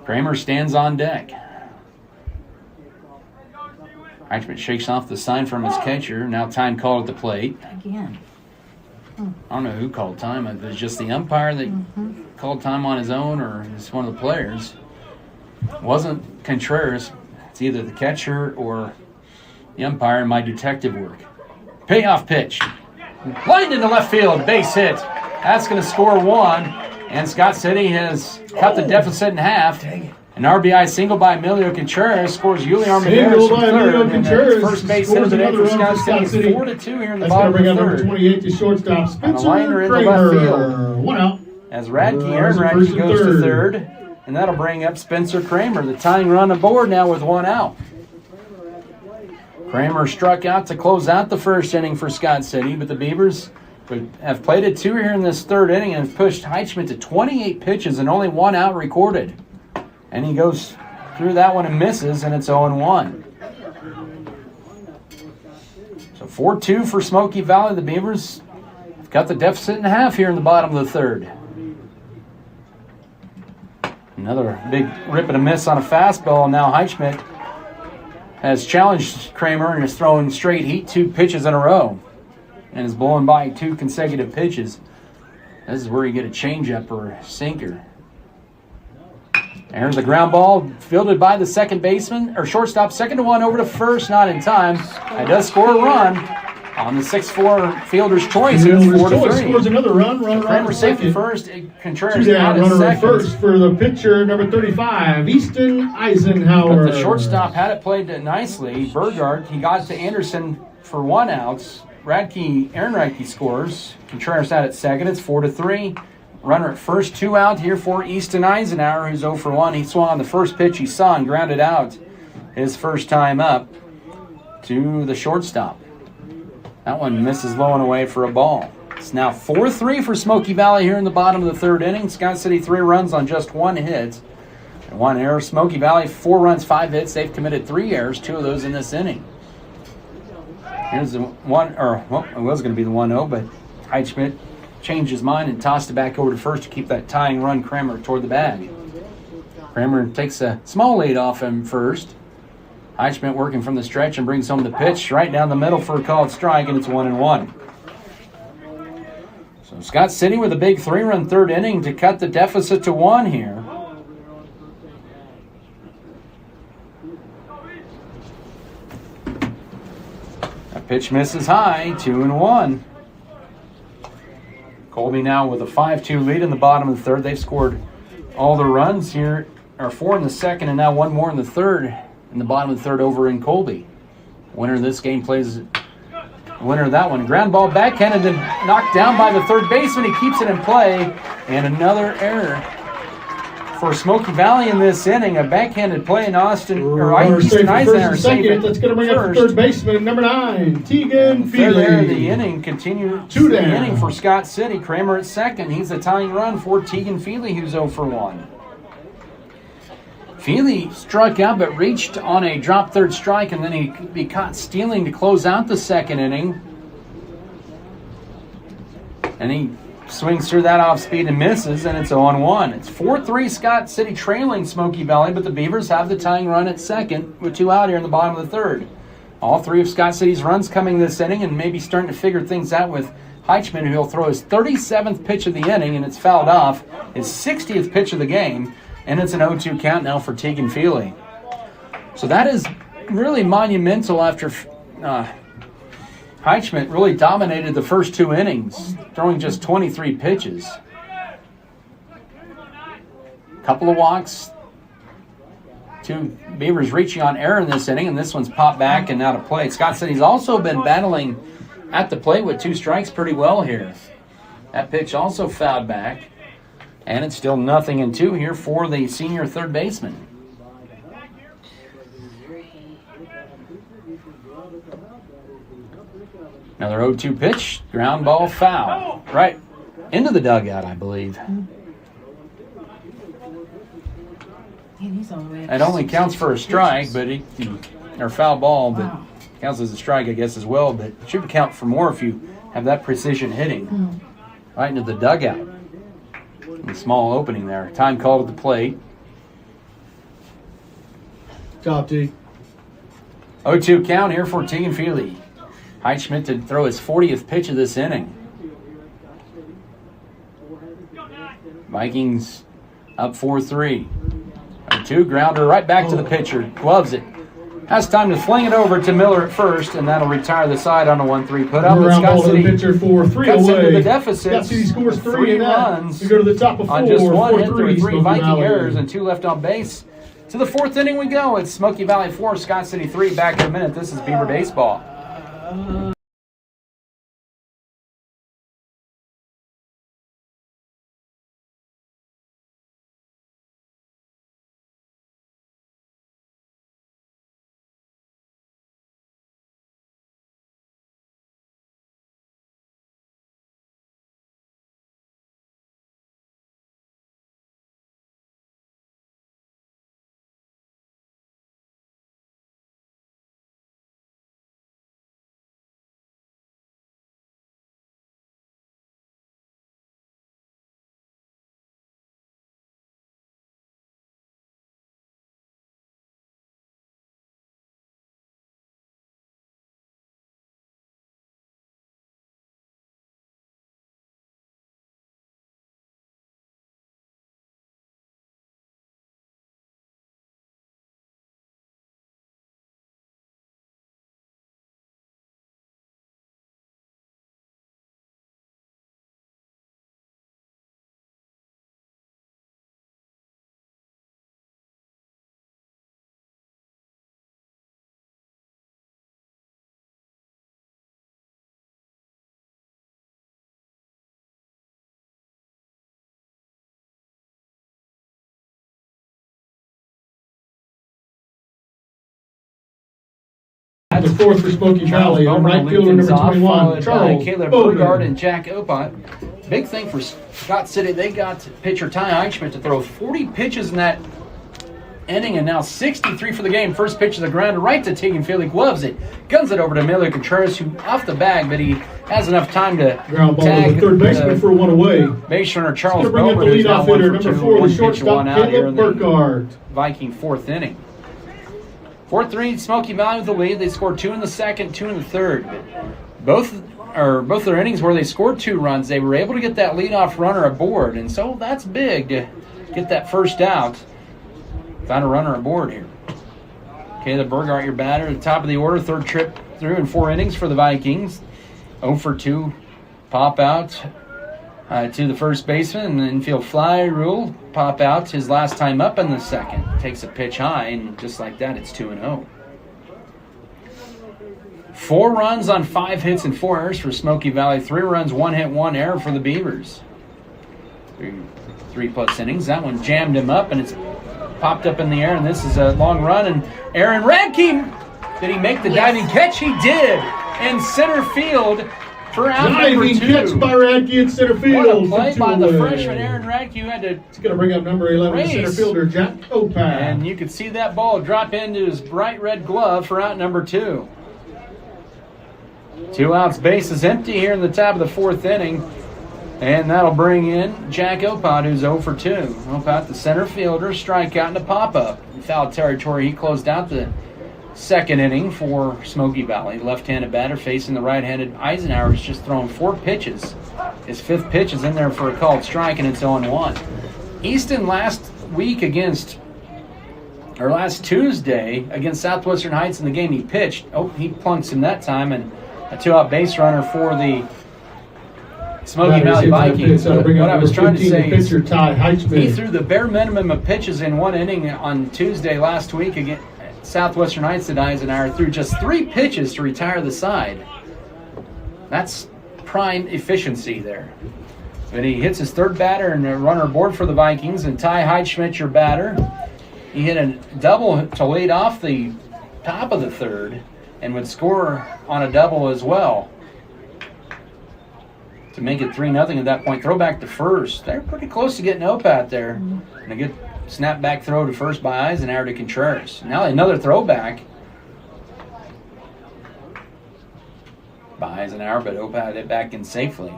Kramer stands on deck. Heichman shakes off the sign from his catcher. Now time called at the plate. Again. I don't know who called time. It was just the umpire that called time on his own, or it's one of the players. It wasn't Contreras. It's either the catcher or the umpire in my detective work. Payoff pitch. Lined into left field. Base hit. That's going to score 1. And Scott City has cut the deficit in half. An RBI single by Emilio Contreras scores Yuli Armendariz from third. And first base hit of the day for Scott City. 4-2 here in the bottom of the third. Number 28 to shortstop, And a Spencer liner in the Kramer. left field. 1 out. As Aaron Radke goes to third. And that'll bring up Spencer Kramer, the tying run aboard now with 1 out. Kramer struck out to close out the first inning for Scott City, but the Beavers have played a 2 here in this third inning and have pushed Heichman to 28 pitches and only 1 out recorded. And he goes through that one and misses, and it's 0-1. So 4-2 for Smoky Valley. The Beavers have cut the deficit in half here in the bottom of the third. Another big rip and a miss on a fastball. Now Heichman has challenged Kramer and is throwing straight heat 2 pitches in a row and is blowing by 2 consecutive pitches. This is where you get a changeup or a sinker. There's a ground ball fielded by the second baseman, or shortstop, 2-1 over to first, not in time. It does score a run on the 6-4 fielder's choice. It's 4-3. Scores another run. Kramer safety first. Contreras 2 out down, at runner at second. first for the pitcher, number 35, Easton Eisenhower. But the shortstop had it played nicely. Burgard, he got to Anderson for 1 out. Aaron Radke scores. Contreras out at second. It's 4-3. Runner at first, 2 out here for Easton Eisenhower, who's 0 for 1. He swung on the first pitch he saw and grounded out his first time up to the shortstop. That one misses low and away for a ball. It's now 4-3 for Smoky Valley here in the bottom of the third inning. Scott City 3 runs on just 1 hit and 1 error. Smoky Valley 4 runs, 5 hits. They've committed 3 errors, 2 of those in this inning. Here's the one, or well, it was going to be the 1-0, but Heichman changed his mind and tossed it back over to first to keep that tying run Kramer toward the bag. Kramer takes a small lead off him first. Heichman working from the stretch and brings home the pitch right down the middle for a called strike, and it's 1-1. So Scott City with a big 3-run third inning to cut the deficit to 1 here. That pitch misses high, 2-1. Colby now with a 5-2 lead in the bottom of the third. They've scored all the runs here, or 4 in the second, and now 1 more in the third, in the bottom of the third over in Colby. Winner of this game plays winner of that one. Ground ball backhanded and knocked down by the third baseman. He keeps it in play, and another error for Smoky Valley in this inning. A backhanded play in Easton Eisenhower second. That's going to bring up the third baseman, number 9, Tegan Feely. Third the inning continues 2 the down. inning for Scott City. Kramer at second. He's a tying run for Tegan Feely, who's 0 for 1. Feely struck out but reached on a drop third strike, and then he could be caught stealing to close out the second inning. And he swings through that off speed and misses, and it's 0-1. It's 4-3 Scott City trailing Smoky Valley, but the Beavers have the tying run at second with 2 out here in the bottom of the third. All 3 of Scott City's runs coming this inning, and maybe starting to figure things out with Heichman, who will throw his 37th pitch of the inning, and it's fouled off. His 60th pitch of the game, and it's an 0-2 count now for Tegan Feely. So that is really monumental after Heichman really dominated the first 2 innings, throwing just 23 pitches. Couple of walks. 2 Beavers reaching on error in this inning, and this one's popped back and out of play. Scott said he's also been battling at the plate with 2 strikes pretty well here. That pitch also fouled back, and it's still 0-2 here for the senior third baseman. Another 0-2 pitch, ground ball foul. Right into the dugout, I believe. It only counts for a strike, but or foul ball, but counts as a strike, I guess, as well. But it should count for more if you have that precision hitting right into the dugout. A small opening there. Time called at the plate. Top T. 0-2 count here for Tegan Feely. Heichman to throw his 40th pitch of this inning. Vikings up 4-3. 2 grounder right back to the pitcher. Gloves it. Has time to fling it over to Miller at first, and that'll retire the side on a 1-3 put up. Ground ball to the pitcher for 3 cuts away. into the deficit. Scott City scores 3 runs. We go to the top of 4. On just 1 hit, there were 3 Smoky Viking Valley. errors and 2 left on base. To the 4th inning we go. It's Smoky Valley 4, Scott City 3. Back in a minute. This is Beaver Baseball. The 4th for Smoky Valley. Bowman Right fielder leads number off, 21, followed by Charles Caleb Bowman. Burgard and Jack Opot. Big thing for Scott City, they got pitcher Ty Eichschmidt to throw 40 pitches in that inning, and now 63 for the game. First pitch of the ground right to Tegan Feely. Gloves it. Guns it over to Emilio Contreras, who off the bag, but he has enough time to Ground ball tag to the third baseman for 1 away. base runner Charles Bring up Bowman, the who's now leadoff 1 hitter, for number 2, 4, one the pitch, one shortstop, out here in Caleb the Burkhardt. Viking 4th inning. 4-3, Smoky Valley with the lead. They scored 2 in the second, 2 in the third. Both their innings where they scored 2 runs, they were able to get that leadoff runner aboard, and so that's big to get that first out. Found a runner aboard here. Caleb Burghardt, your batter, at the top of the order, 3rd trip through in 4 innings for the Vikings. 0 for 2 pop out to the first baseman, and then infield fly rule, pop out his last time up in the second. Takes a pitch high, and just like that, it's 2-0. 4 runs on 5 hits and 4 errors for Smoky Valley. 3 runs, 1 hit, 1 error for the Beavers. 3+ innings. That one jammed him up, and it's popped up in the air, and this is a long run. And Aaron Radke, did he make the diving catch? He did, in center field for out number 2. Catch by Radke in center field. What a play by the away. freshman Aaron Radke, who had to. It's going to bring up number 11 center fielder Jack Opak. And you could see that ball drop into his bright red glove for out number 2. 2 outs, base is empty here in the top of the 4th inning. And that'll bring in Jack Opot, who's 0 for 2. Opot, the center fielder, strikeout and a pop-up. In foul territory, he closed out the 2nd inning for Smoky Valley. Left-handed batter facing the right-handed Eisenhower has just thrown 4 pitches. His 5th pitch is in there for a called strike, and it's 0-1. Easton last week or last Tuesday against Southwestern Heights in the game he pitched. Oh, he plunks him that time, and a 2-out base runner for the Smoky Valley Vikings. But what I was trying to say is he threw the bare minimum of pitches in one inning on Tuesday last week against Southwestern Heights at Eisenhower, threw just 3 pitches to retire the side. That's prime efficiency there. But he hits his third batter and a runner aboard for the Vikings, and Ty Heidschmidt, your batter. He hit a double to lead off the top of the third and would score on a double as well to make it 3-0 at that point. Throw back to first. They're pretty close to getting Opat there. And a good snap back throw to first by Eisenhower to Contreras. Now another throwback by Eisenhower, but Opat it back in safely.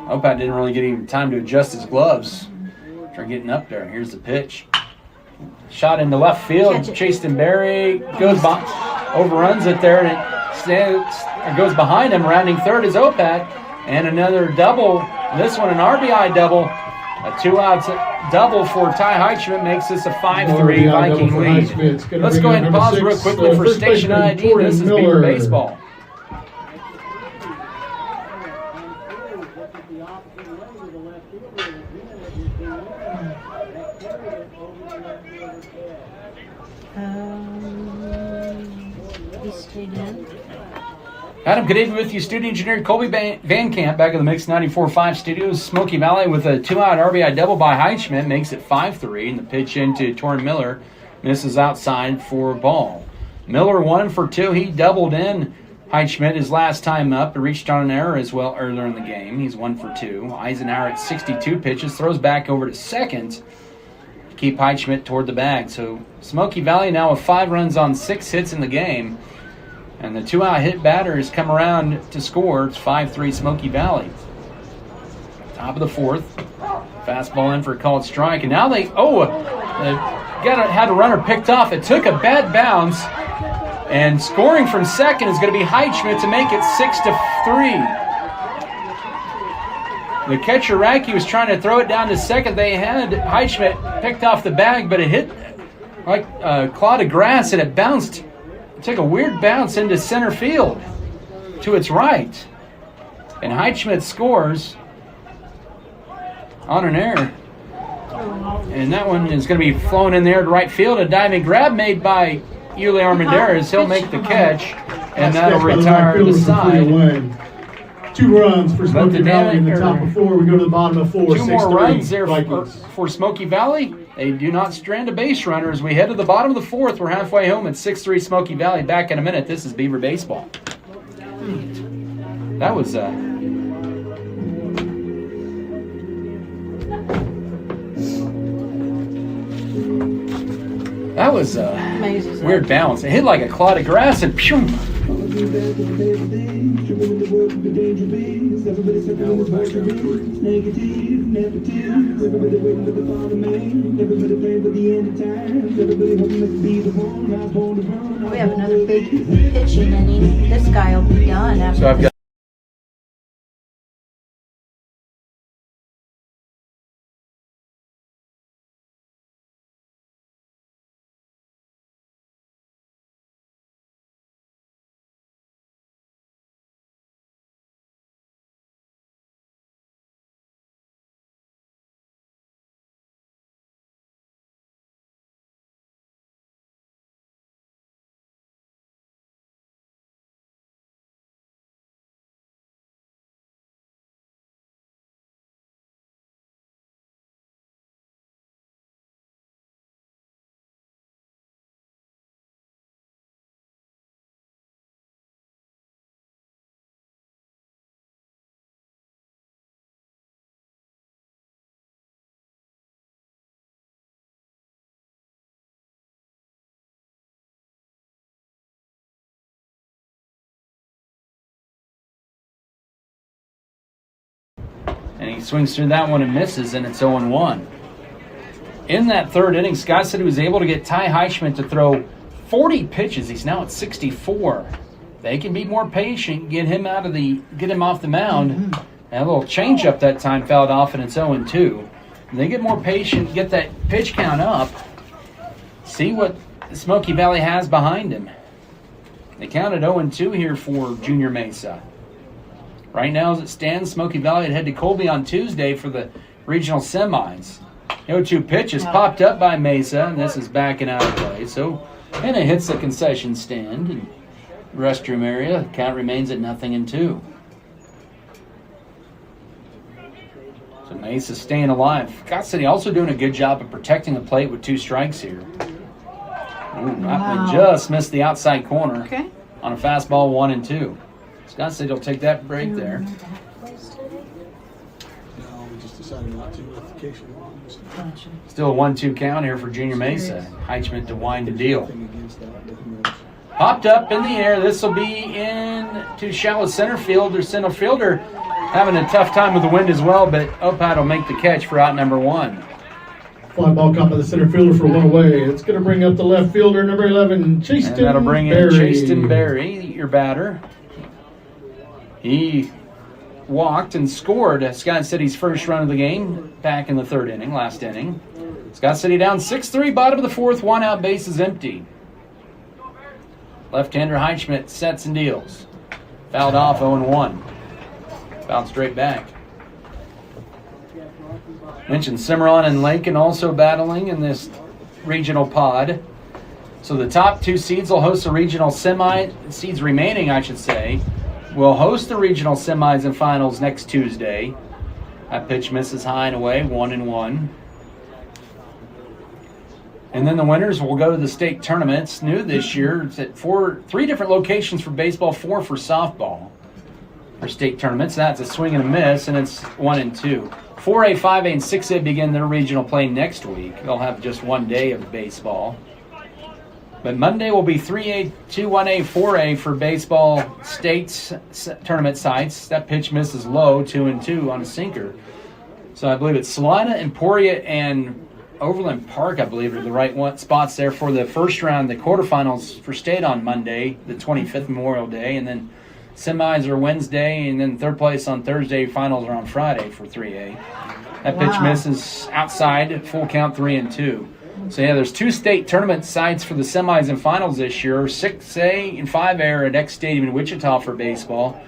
Opat didn't really get even time to adjust his gloves for getting up there. Here's the pitch. Shot into left field. Chaston Berry goes overruns it there, and it goes behind him. Rounding third is Opat. And another double. This one an RBI double. A 2-out double for Ty Heidschmidt makes this a 5-3 Viking lead. Let's go ahead and pause real quickly for station ID. This is Beaver Baseball. He stayed in. Adam, good evening with you. Studio engineer Colby Van Camp back in the Mix 94.5 studios. Smoky Valley with a 2-out RBI double by Heidschmidt makes it 5-3. And the pitch into Torrin Miller misses outside for a ball. Miller 1 for 2. He doubled in Heidschmidt his last time up. He reached on an error as well earlier in the game. He's 1 for 2. Eisenhower at 62 pitches. Throws back over to second to keep Heidschmidt toward the bag. So Smoky Valley now with 5 runs on 6 hits in the game. And the 2-out hit batters come around to score. It's 5-3 Smoky Valley. Top of the fourth. Fastball in for a called strike. And now they had a runner picked off. It took a bad bounce. And scoring from second is going to be Heidschmidt to make it 6-3. The catcher, Racky, was trying to throw it down to second. They had Heidschmidt picked off the bag, but it hit like a clod of grass, and it bounced. It took a weird bounce into center field to its right. And Heidschmidt scores on an error. And that one is going to be flown in there to right field. A diving grab made by Uli Armendariz. He'll make the catch, and that'll retire the side. 2 runs for Smoky Valley in the top of 4. We go to the bottom of 4. 2 more runs there for Smoky Valley. They do not strand a base runner as we head to the bottom of the 4th. We're halfway home at 6-3 Smoky Valley. Back in a minute. This is Beaver Baseball. That was a weird bounce. It hit like a clod of grass and pew. We have another big pitching inning. This guy will be done after. So I've got and he swings through that one and misses, and it's 0-1. In that third inning, Scott said he was able to get Ty Heidschmidt to throw 40 pitches. He's now at 64. They can be more patient, get him off the mound. And a little changeup that time fouled off, and it's 0-2. And they get more patient, get that pitch count up. see what Smoky Valley has behind him. They counted 0-2 here for Junior Mesa. Right now, as it stands, Smoky Valley would head to Colby on Tuesday for the regional semis. The 0-2 pitch is popped up by Mesa, and this is backing out of play. So, and it hits the concession stand and restroom area. The count remains at 0-2. So Mesa staying alive. Scott City also doing a good job of protecting the plate with 2 strikes here. Wow. Just missed the outside corner on a fastball 1-2. Scott City will take that break there. No, we just decided not to with the case. Still a 1-2 count here for Junior Mesa. Heichman to wind the deal. Popped up in the air. This will be into shallow center field. Their center fielder having a tough time with the wind as well, but Opad will make the catch for out number 1. Fly ball caught by the center fielder for 1 away. It's going to bring up the left fielder, number 11, Chaston Berry. And that'll bring in Chaston Berry, your batter. He walked and scored Scott City's first run of the game back in the 3rd inning, last inning. Scott City down 6-3, bottom of the 4th, 1 out, base is empty. Left-hander Heichman sets and deals. Fouled off 0-1. Fouled straight back. Mentioned Cimarron and Lincoln also battling in this regional pod. So the top 2 seeds will host the regional seeds remaining, I should say, will host the regional semis and finals next Tuesday. That pitch misses high and away, 1-1. And then the winners will go to the state tournaments. New this year, it's at 3 different locations for baseball, 4 for softball. For state tournaments, that's a swing and a miss, and it's 1-2. 4A, 5A, and 6A begin their regional play next week. They'll have just 1 day of baseball. But Monday will be 3A, 2-1A, 4A for baseball states tournament sites. That pitch misses low, 2-2 on a sinker. So I believe it's Salina, Emporia, and Overland Park, I believe, are the right spots there for the first round, the quarterfinals for state on Monday, the 25th Memorial Day, and then semis are Wednesday, and then 3rd place on Thursday. Finals are on Friday for 3A. That pitch misses outside, full count 3-2. So yeah, there's 2 state tournament sites for the semis and finals this year. 6A and 5A are at X Stadium in Wichita for baseball,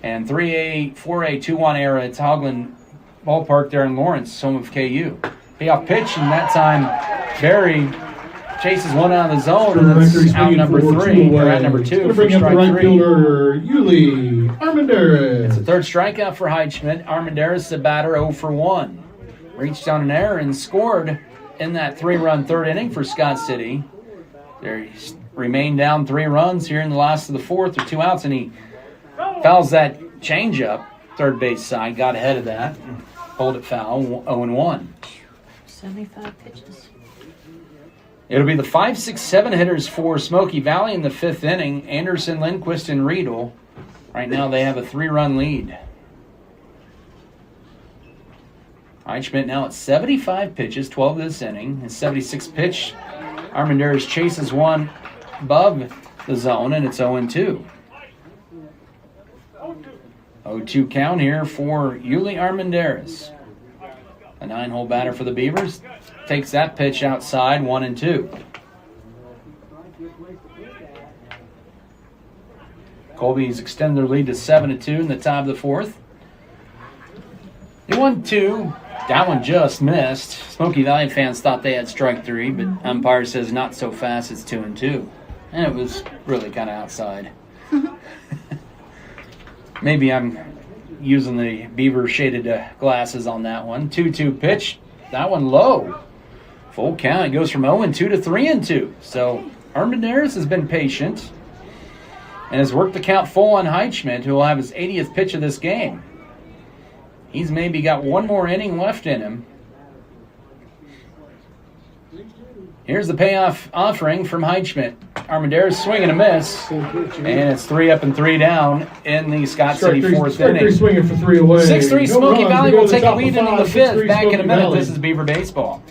and 3A, 4A, 2-1 are at Hoagland Ballpark there in Lawrence, home of KU. Payoff pitch, and that time Berry chases one out of the zone, and it's out number 3, or out number 2 for bring up the strike right 3. fielder, Yuli Armendariz. It's a 3rd strikeout for Heichman. Armendariz, the batter, 0 for 1. Reached on an error and scored in that 3-run 3rd inning for Scott City. They remain down 3 runs here in the last of the 4th, or 2 outs, and he fouls that changeup, 3rd base side, got ahead of that, pulled it foul, 0-1. 75 pitches. It'll be the 5, 6, 7 hitters for Smoky Valley in the 5th inning. Anderson, Lindquist, and Riedel. Right now they have a 3-run lead. Eichschmidt now at 75 pitches, 12 this inning. His 76th pitch, Armendariz chases one above the zone, and it's 0-2. 0-2 count here for Yuli Armendariz. A 9-hole batter for the Beavers. Takes that pitch outside, 1-2. Colby's extend their lead to 7-2 in the top of the 4th. The 1-2, that one just missed. Smoky Valley fans thought they had strike 3, but umpire says not so fast, it's 2-2. And it was really kind of outside. Maybe I'm using the Beaver shaded glasses on that one. 2-2 pitch, that one low. Full count, it goes from 0-2 to 3-2. So Armendariz has been patient and has worked the count full on Heichschmidt, who will have his 80th pitch of this game. He's maybe got one more inning left in him. Here's the payoff offering from Heichschmidt. Armendariz swing and a miss, and it's 3 up and 3 down in the Scott City 4th inning. Swinging for 3 away. 6-3 Smoky Valley will take a lead into the 5th. Back in a minute. This is Beaver Baseball.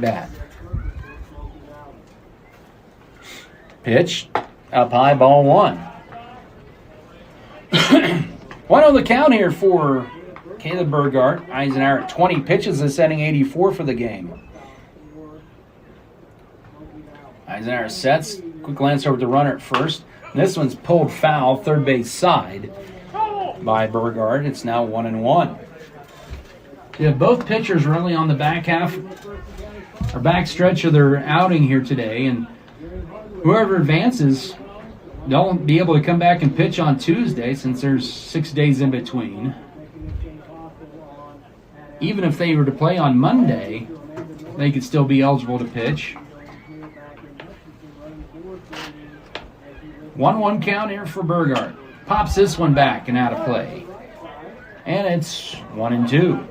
Bat. Pitch. Up high, ball 1. 1-0 the count here for Caleb Burgart. Eisenhower at 20 pitches this inning, 84 for the game. Eisenhower sets. Quick glance over the runner at first. This one's pulled foul, third base side by Burgart. It's now 1-1. You have both pitchers really on the back half or back stretch of their outing here today, and whoever advances, they'll be able to come back and pitch on Tuesday since there's 6 days in between. Even if they were to play on Monday, they could still be eligible to pitch. 1-1 count here for Burgart. Pops this one back and out of play. And it's 1-2.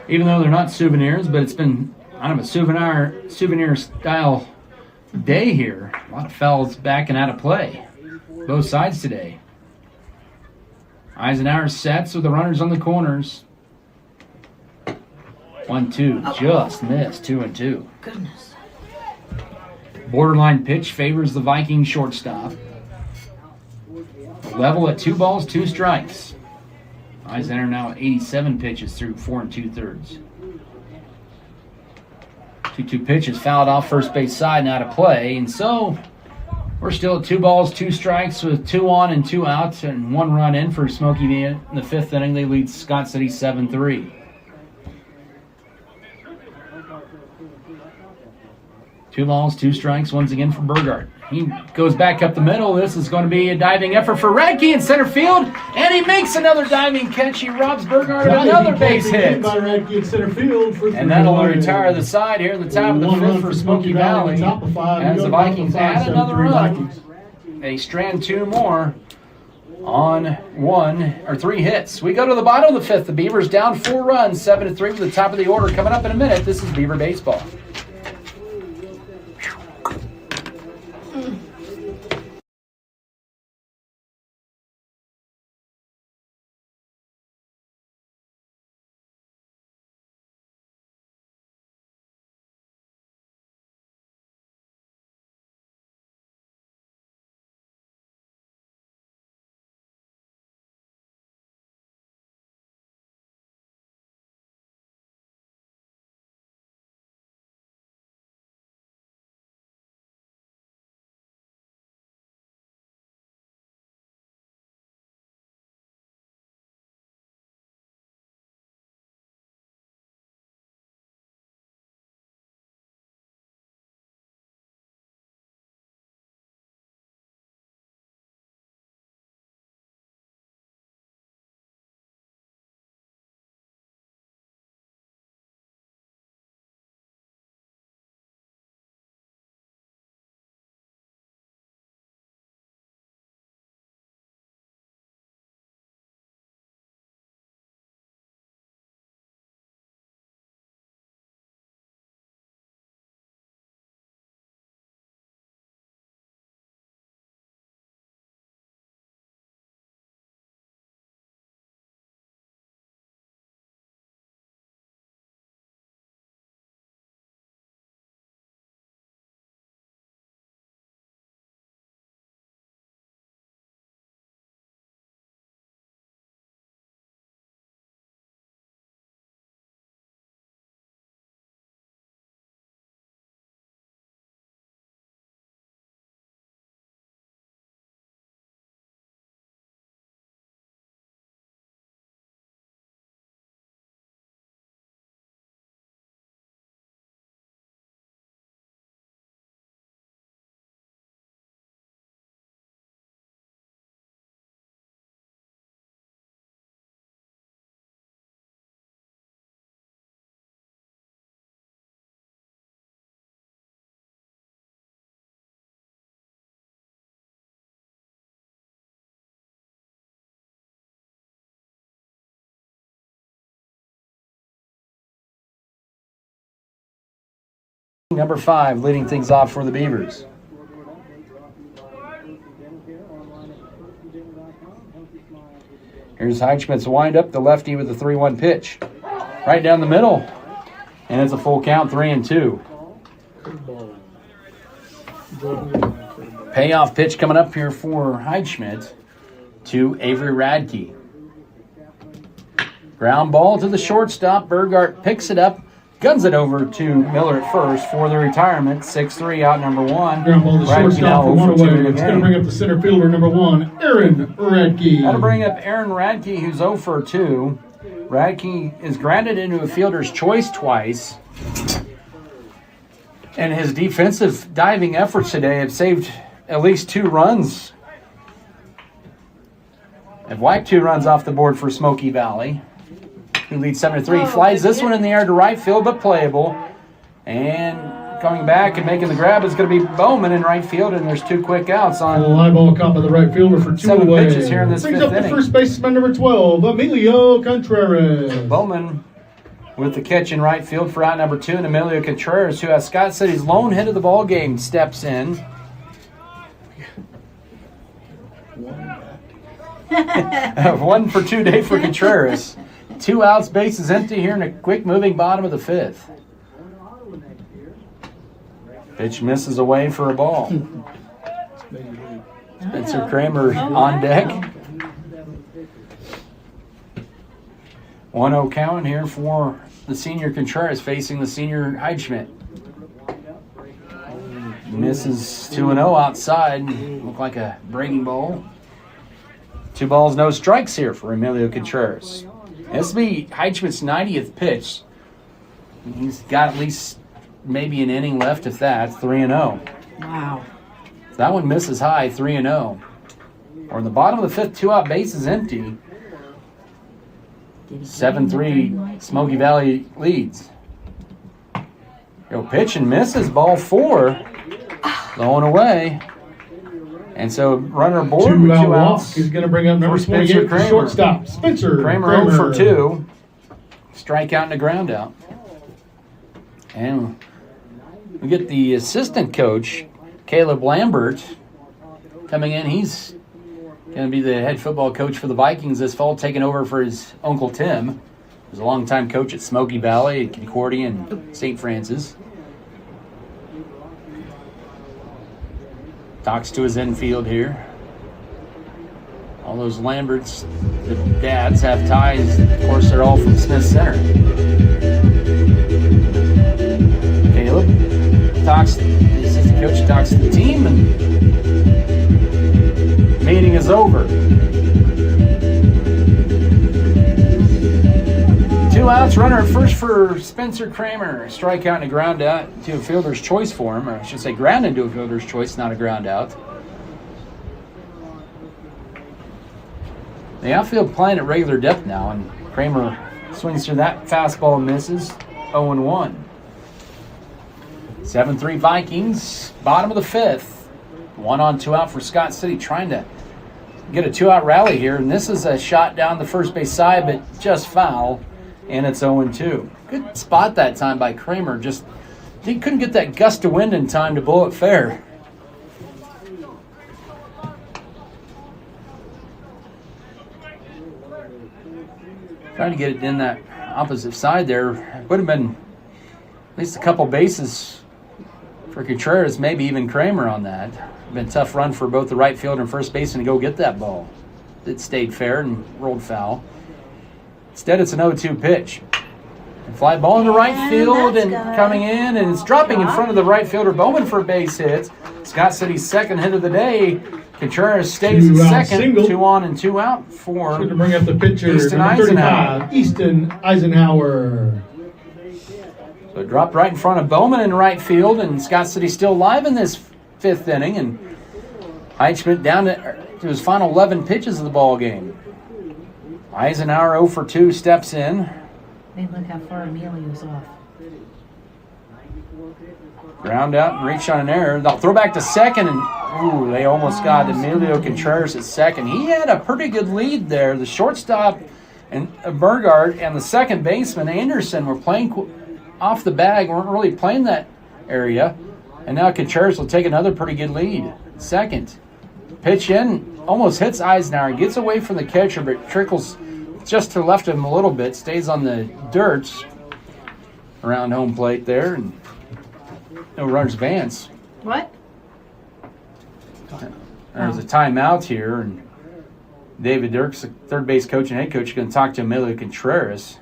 Even though they're not souvenirs, but it's been kind of a souvenir style day here. A lot of fouls back and out of play. Both sides today. Eisenhower sets with the runners on the corners. 1-2, just missed. 2-2. Goodness. Borderline pitch favors the Viking shortstop. Level at 2 balls, 2 strikes. Eisenhower now at 87 pitches through 4 2/3. 2-2 pitch is fouled off first base side and out of play. And so we're still at 2 balls, 2 strikes with 2 on and 2 out and 1 run in for Smoky in the 5th inning. They lead Scott City 7-3. 2 balls, 2 strikes once again for Burgart. He goes back up the middle. This is going to be a diving effort for Radke in center field, and he makes another diving catch. He robs Burgart of another base hit. By Radke in center field And that'll retire the side here in the top of the 5th for Smoky Valley. As the Vikings add another run. They strand 2 more on 3 hits. We go to the bottom of the 5th. The Beavers down 4 runs, 7-3 for the top of the order. Coming up in a minute, this is Beaver Baseball. Number 5 leading things off for the Beavers. Here's Heitschmidt's windup, the lefty with the 3-1 pitch. right down the middle. And it's a full count, 3-2. Payoff pitch coming up here for Heidschmidt to Avery Radke. Ground ball to the shortstop. Burgart picks it up, guns it over to Miller at first for the retirement. 6-3 out number 1. Ground ball to Radke shortstop now for 1 over 2 away. in the It's going to game. bring up the center fielder, number 1, Aaron Radke. That'll bring up Aaron Radke, who's 0 for 2. Radke is granted into a fielder's choice twice. And his defensive diving efforts today have saved at least 2 runs. Have wiped 2 runs off the board for Smoky Valley, who leads 7-3. Flies this one in the air to right field, but playable. And coming back and making the grab is going to be Bowman in right field, and there's 2 quick outs A on live ball caught by the right fielder for 2 7 away. pitches here in this Brings fifth up the inning. first baseman, number 12, Emilio Contreras. Bowman with the catch in right field for out number 2, and Emilio Contreras, who has Scott City's lone hit of the ball game, steps in. 1 for 2 day for Contreras. 2 outs, bases empty here in a quick moving bottom of the 5th. Pitch misses away for a ball. Spencer Kramer on deck. 1-0 count here for the senior Contreras facing the senior Heidschmidt. Misses 2-0 outside. Looked like a breaking ball. 2 balls, no strikes here for Emilio Contreras. This will be Heidschmidt's 90th pitch. He's got at least maybe an inning left, if that. 3-0. Wow. That one misses high, 3-0. Or in the bottom of the 5th, 2 out, bases empty. 7-3, Smoky Valley leads. Pitch and misses, ball 4. Going away. And so runner aboard 2 with out 2 walk. outs. He's going to bring up number for Spencer 28, the Kramer. shortstop, Spencer Kramer 0 for 2. Strikeout and a ground out. And we get the assistant coach, Caleb Lambert, coming in. He's going to be the head football coach for the Vikings this fall, taking over for his uncle Tim. He's a longtime coach at Smoky Valley, Concordia, and St. Francis. Talks to his infield here. All those Lamberts, the dads, have ties. Of course, they're all from Smith Center. Caleb talks, the assistant coach talks to the team, and meeting is over. 2 outs, runner at first for Spencer Kramer. Strikeout and a ground out to a fielder's choice for him, or I should say ground into a fielder's choice, not a ground out. The outfield playing at regular depth now, and Kramer swings through that fastball and misses. 0-1. 7-3 Vikings, bottom of the 5th. 1 on, 2 out for Scott City, trying to get a 2-out rally here, and this is a shot down the first base side, but just foul, and it's 0-2. Good spot that time by Kramer. Just he couldn't get that gust of wind in time to blow it fair. Trying to get it in that opposite side there. Would have been at least a couple bases for Contreras, maybe even Kramer on that. Been a tough run for both the right fielder and first baseman to go get that ball. It stayed fair and rolled foul. Instead, it's an 0-2 pitch. And fly ball in the right field and coming in, and it's dropping in front of the right fielder Bowman for a base hit. Scott City's second hit of the day. Contreras stays at second, single. 2 on and 2 out for Going to bring up the pitcher, Easton number 35, Eisenhower. Easton Eisenhower. So it dropped right in front of Bowman in right field, and Scott City still live in this 5th inning, and Heidschmidt down to his final 11 pitches of the ball game. Eisenhower 0 for 2 steps in. Hey, look how far Emilio's off. Ground out and reach on an error. They'll throw back to second, and ooh, they almost got Emilio Contreras at second. He had a pretty good lead there. The shortstop and Burgard and the second baseman Anderson were playing off the bag, weren't really playing that area, and now Contreras will take another pretty good lead. Second pitch in, almost hits Eisenhower, gets away from the catcher, but trickles just to the left of him a little bit, stays on the dirt around home plate there, and no runners advance. What? There's a timeout here, and David Dirks, the third base coach and head coach, is going to talk to Emilio Contreras.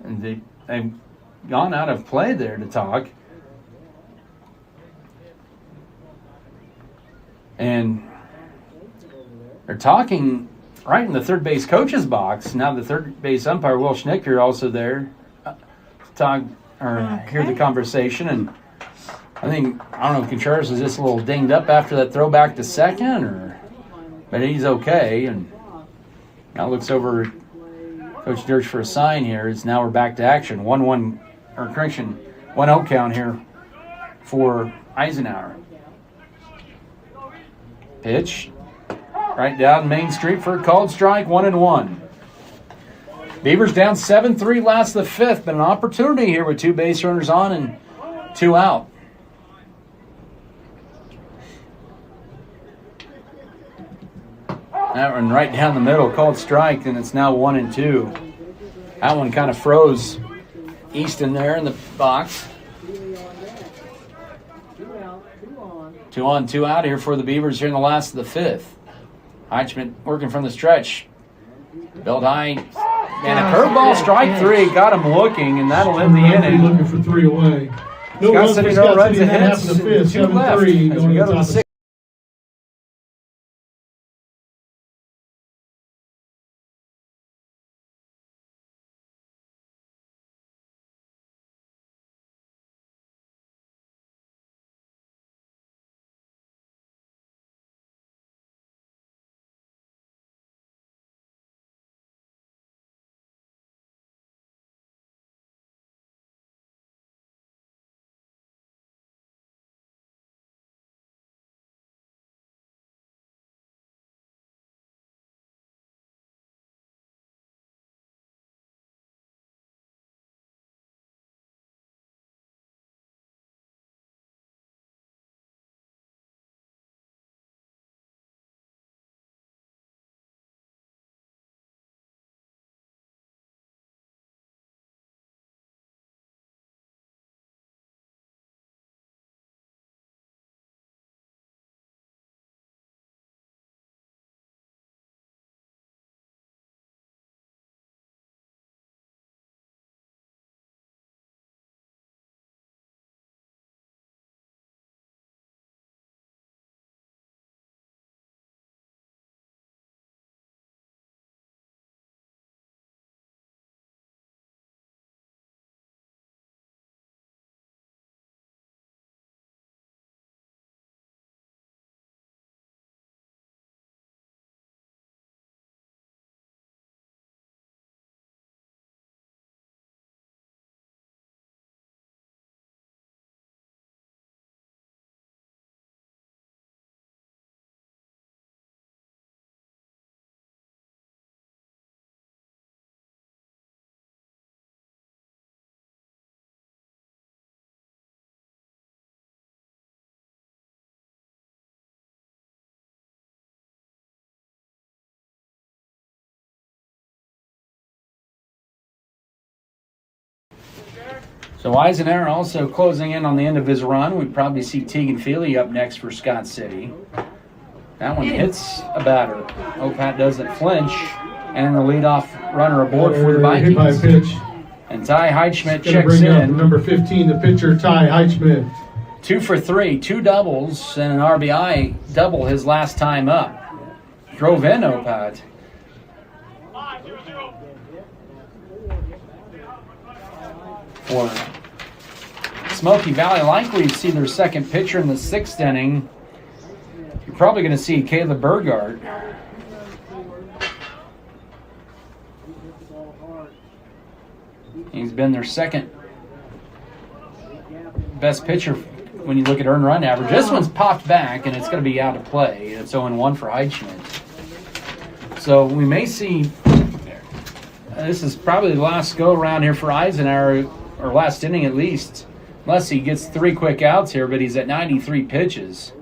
And they've gone out of play there to talk. And they're talking right in the third base coach's box. Now the third base umpire, Will Schnicker, also there to talk or hear the conversation. And I think, I don't know if Contreras is just a little dinged up after that throw back to second, but he's okay. And now looks over at Coach Dirch for a sign here. Now we're back to action. 1-1, or correction, 1-0 count here for Eisenhower. Pitch right down Main Street for a called strike, 1-1. Beavers down 7-3 last of the fifth, but an opportunity here with 2 base runners on and 2 out. That one right down the middle, called strike, and it's now 1-2. That one kind of froze Easton there in the box. 2 on, 2 out here for the Beavers here in the last of the fifth. Heichman working from the stretch. Built high. And a curveball, strike 3. Got him looking, and that'll end the inning. Looking for 3 away. No runs for no runs Scott ahead. City in the fifth. 2 left. 7-3 As going we to go the to the top of sixth. So Eisenhower also closing in on the end of his run. We probably see Tegan Feely up next for Scott City. That one hits a batter. Opat doesn't flinch, and the leadoff runner aboard for the Vikings. Hit by a pitch. And Ty Heichschmidt Gonna checks bring up in. number 15, the pitcher, Ty Heichschmidt. 2 for 3, 2 doubles, and an RBI double his last time up. Drove in Opat. For Smoky Valley, likely to see their second pitcher in the 6th inning. You're probably going to see Caleb Burgart. He's been their second best pitcher when you look at earned run average. This one's popped back, and it's going to be out of play. It's 0-1 for Heichman. So we may see, this is probably the last go around here for Eisenhower, or last inning at least, unless he gets 3 quick outs here, but he's at 93 pitches.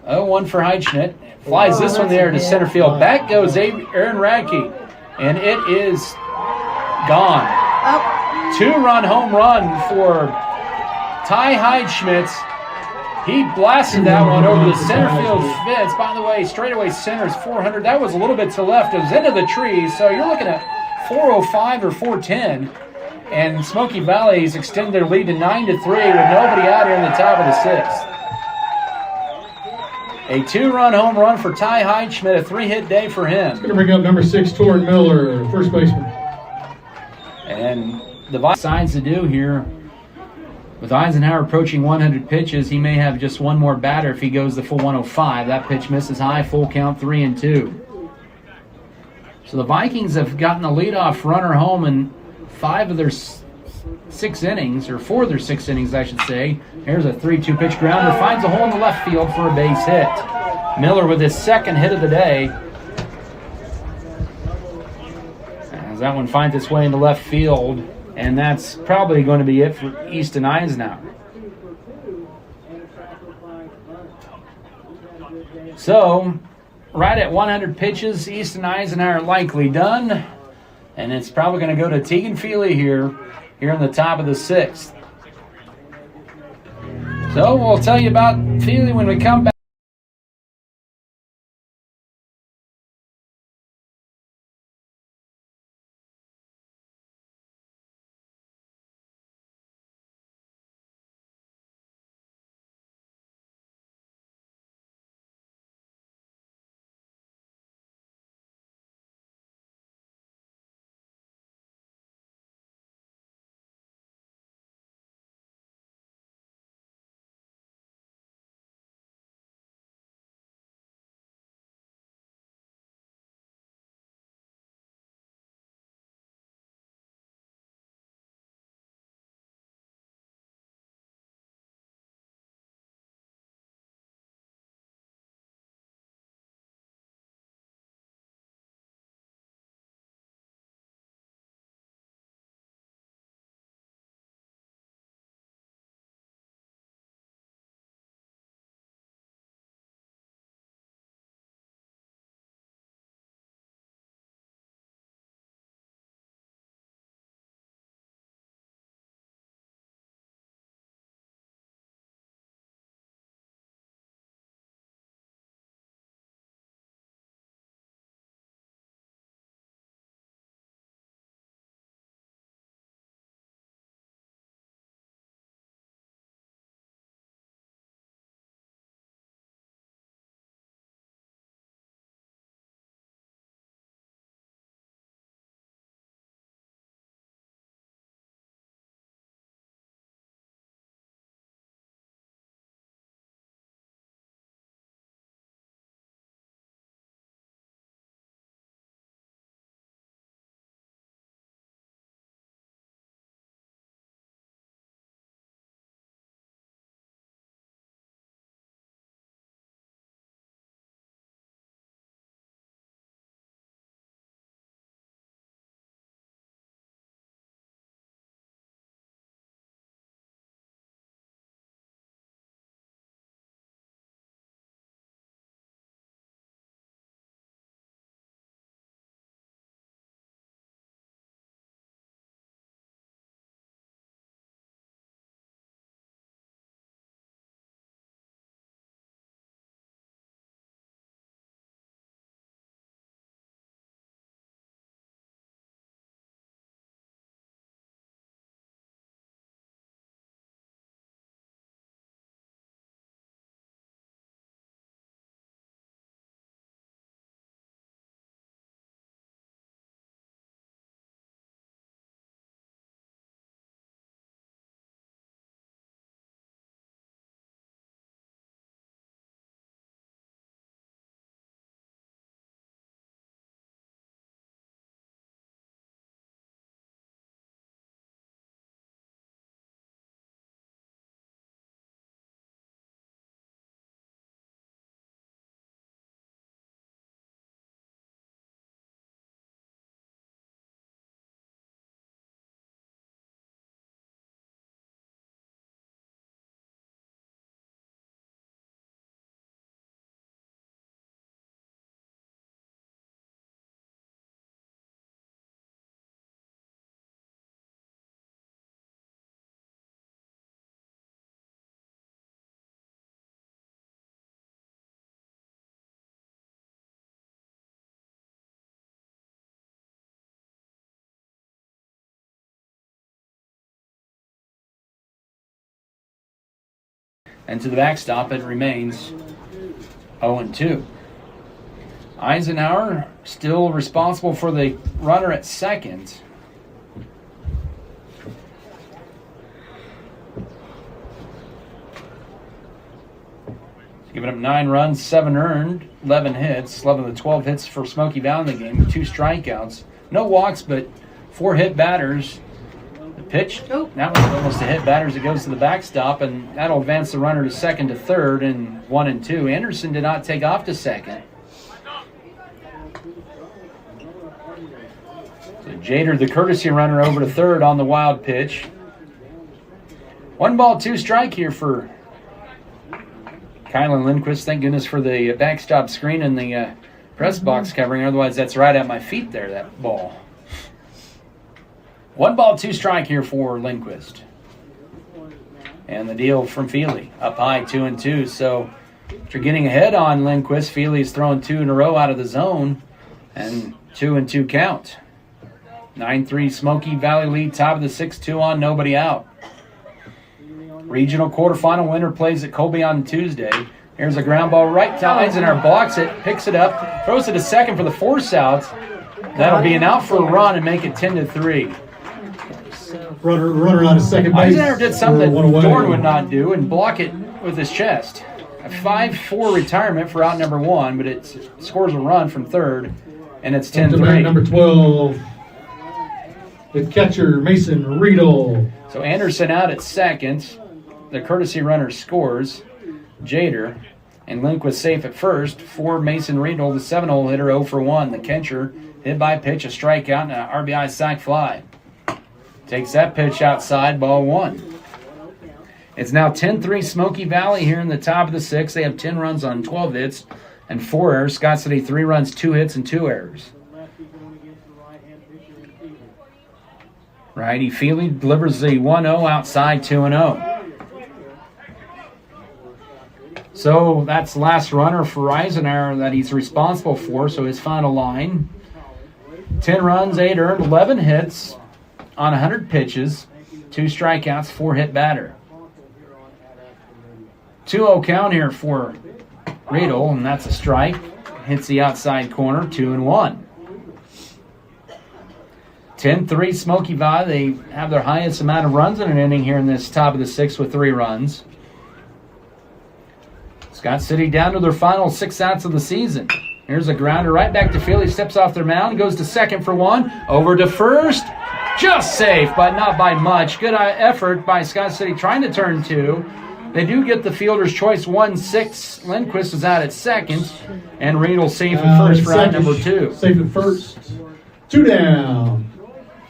0-1 for Heidschmidt. Flies this one there to center field. Back goes Aaron Radke, and it is gone. Oh, 2-run home run for Ty Heidschmidt. He blasted that one over the center field fence. By the way, straightaway center is 400. That was a little bit to the left. It was into the trees, so you're looking at 405 or 410. And Smoky Valley's extended their lead to 9-3 with nobody out here in the top of the 6th. A 2-run home run for Ty Heidschmidt, a 3-hit day for him. Going to bring up number 6, Torrin Miller, first baseman. And the Vikings decides to do here, with Eisenhower approaching 100 pitches, he may have just one more batter if he goes the full 105. That pitch misses high, full count, 3-2. So the Vikings have gotten the leadoff runner home in 5 of their 6 innings, or 4 of their 6 innings, I should say. Here's a 3-2 pitch grounder, finds a hole in the left field for a base hit. Miller with his 2nd hit of the day. As that one finds its way into left field, and that's probably going to be it for Easton Eisenhower. So, right at 100 pitches, Easton Eisenhower likely done. And it's probably going to go to Tegan Feely here in the top of the 6th. So we'll tell you about Feely when we come back. And to the backstop, it remains 0-2. Eisenhower still responsible for the runner at second. Giving up 9 runs, 7 earned, 11 hits. 11 of the 12 hits for Smoky Valley in the game, 2 strikeouts. No walks, but 4 hit batters. The pitch, that was almost a hit batters. It goes to the backstop, and that'll advance the runner to second to third in 1-2. Anderson did not take off to second. So Jader, the courtesy runner, over to third on the wild pitch. 1 ball, 2 strike here for Kylan Lindquist. Thank goodness for the backstop screen and the press box covering. Otherwise, that's right at my feet there, that ball. 1 ball, 2 strike here for Lindquist. And the deal from Feely. Up high, 2-2. So after getting ahead on Lindquist, Feely's thrown 2 in a row out of the zone. And 2-2 count. 9-3 Smoky Valley lead, top of the 6-2 on, nobody out. Regional quarterfinal winner plays at Colby on Tuesday. Here's a ground ball right to Eisenhower, blocks it, picks it up, throws it to second for the force out. That'll be an out for a run and make it 10-3. Runner out of second base. Eisenhower did something Dorn would not do and block it with his chest. A 5-4 retirement for out number 1, but it scores a run from third, and it's 10-3. Number 12, the catcher, Mason Riedel. So Anderson out at second. The courtesy runner scores. Jader and Lindquist safe at first. For Mason Riedel, the 7-hole hitter, 0 for 1. The catcher hit by pitch, a strikeout, and an RBI sac fly. Takes that pitch outside, ball 1. It's now 10-3 Smoky Valley here in the top of the 6th. They have 10 runs on 12 hits and 4 errors. Scott City 3 runs, 2 hits, and 2 errors. Righty Feely delivers the 1-0 outside, 2-0. So that's the last runner for Eisenhower that he's responsible for. So his final line: 10 runs, 8 earned, 11 hits on 100 pitches, 2 strikeouts, 4 hit batter. 2-0 count here for Riedel, and that's a strike. Hits the outside corner, 2-1. 10-3 Smoky Valley. They have their highest amount of runs in an inning here in this top of the 6th with 3 runs. Scott City down to their final 6 outs of the season. Here's a grounder right back to field. He steps off their mound, goes to second for 1, over to first. Just safe, but not by much. Good effort by Scott City trying to turn 2. They do get the fielder's choice 1-6. Lindquist is out at second, and Riedel safe at first for out number 2. Safe at first. 2 down.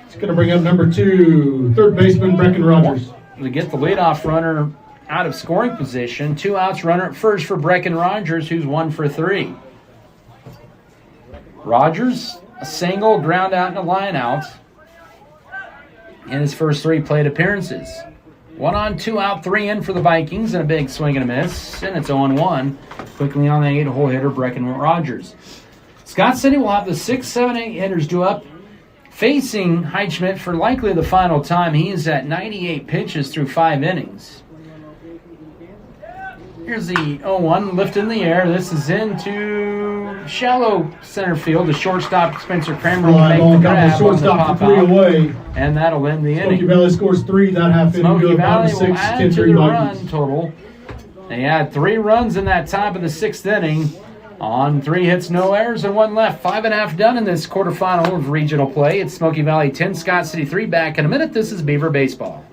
It's going to bring up number 2, third baseman Brecken Rogers. They get the leadoff runner out of scoring position. 2 outs, runner at first for Brecken Rogers, who's 1 for 3. Rogers, a single, ground out, and a line out in his first 3 plate appearances. 1 on, 2 out, 3 in for the Vikings, and a big swing and a miss, and it's 0-1. Quickly on the 8-hole hitter, Brecken Rogers. Scott City will have the 6, 7, 8 hitters due up, facing Heitschmidt for likely the final time. He is at 98 pitches through 5 innings. Here's the 0-1, lift in the air. This is into shallow center field. The shortstop, Spencer Kramer, will make the grab. Shortstop for 3 away. And that'll end the inning. Smoky Valley scores 3. That half inning Smoky goes down Valley to will 6. add 10-3 to the Vikings. run total. They had 3 runs in that top of the 6th inning on 3 hits, no errors, and 1 left. 5.5 done in this quarterfinal of regional play. It's Smoky Valley 10, Scott City 3. Back in a minute. This is Beaver Baseball.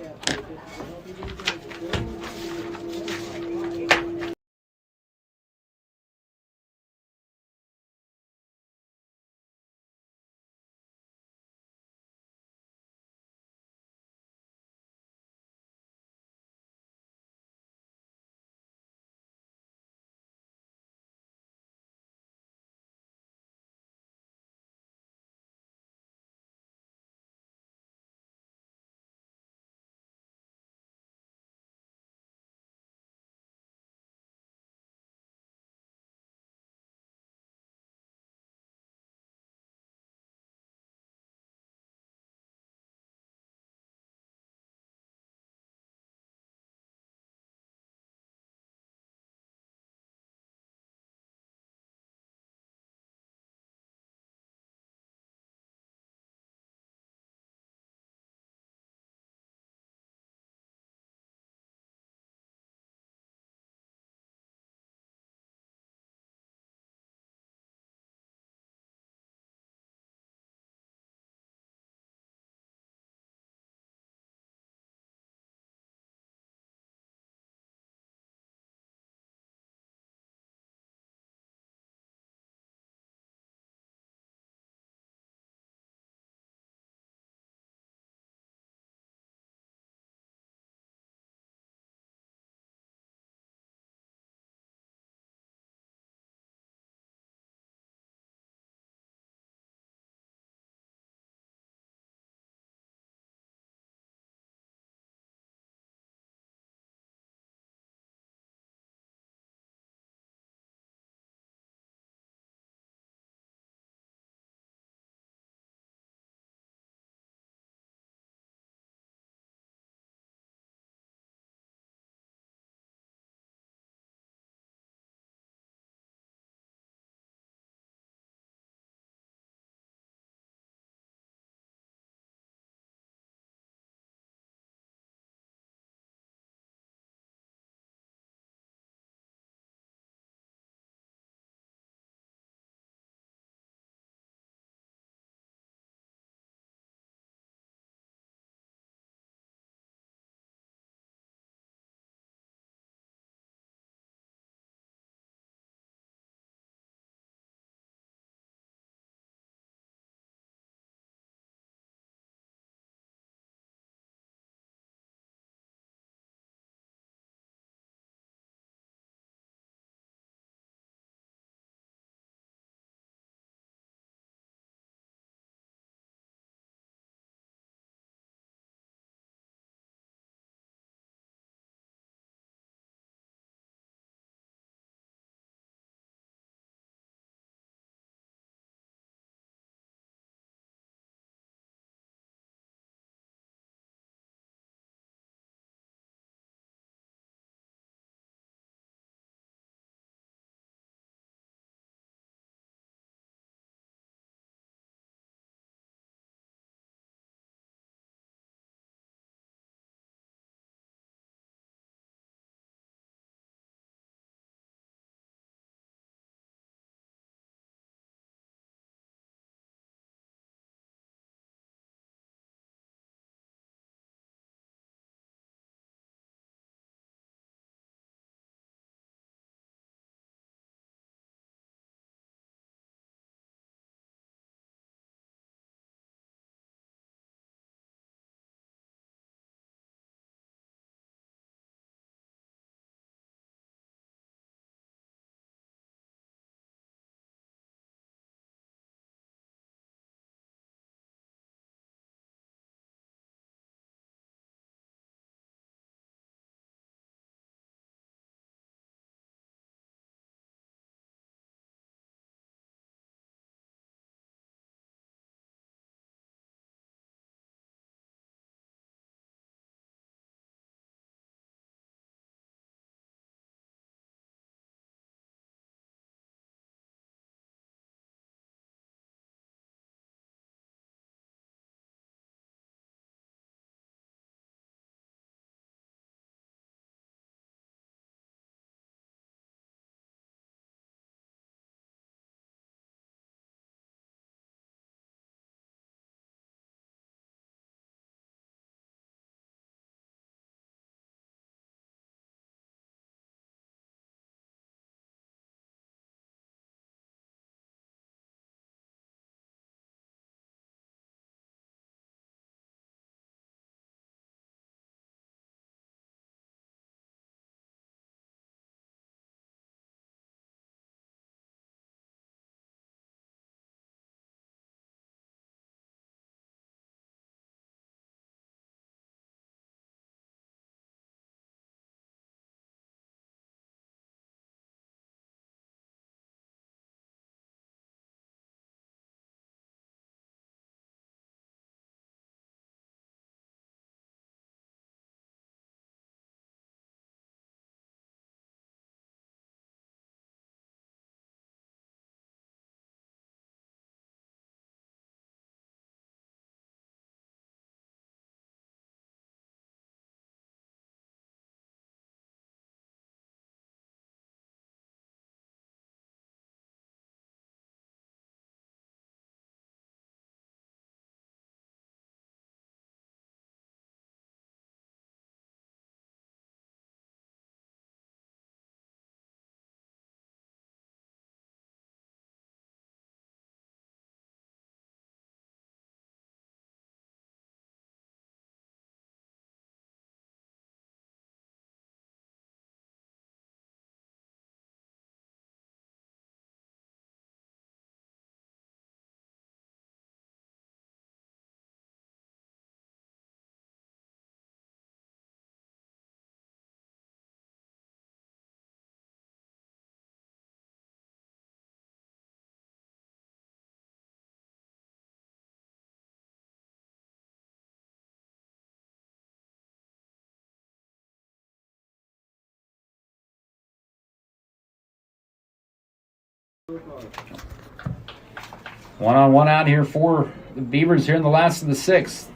1-on-1 out here for the Beavers here in the last of the sixth.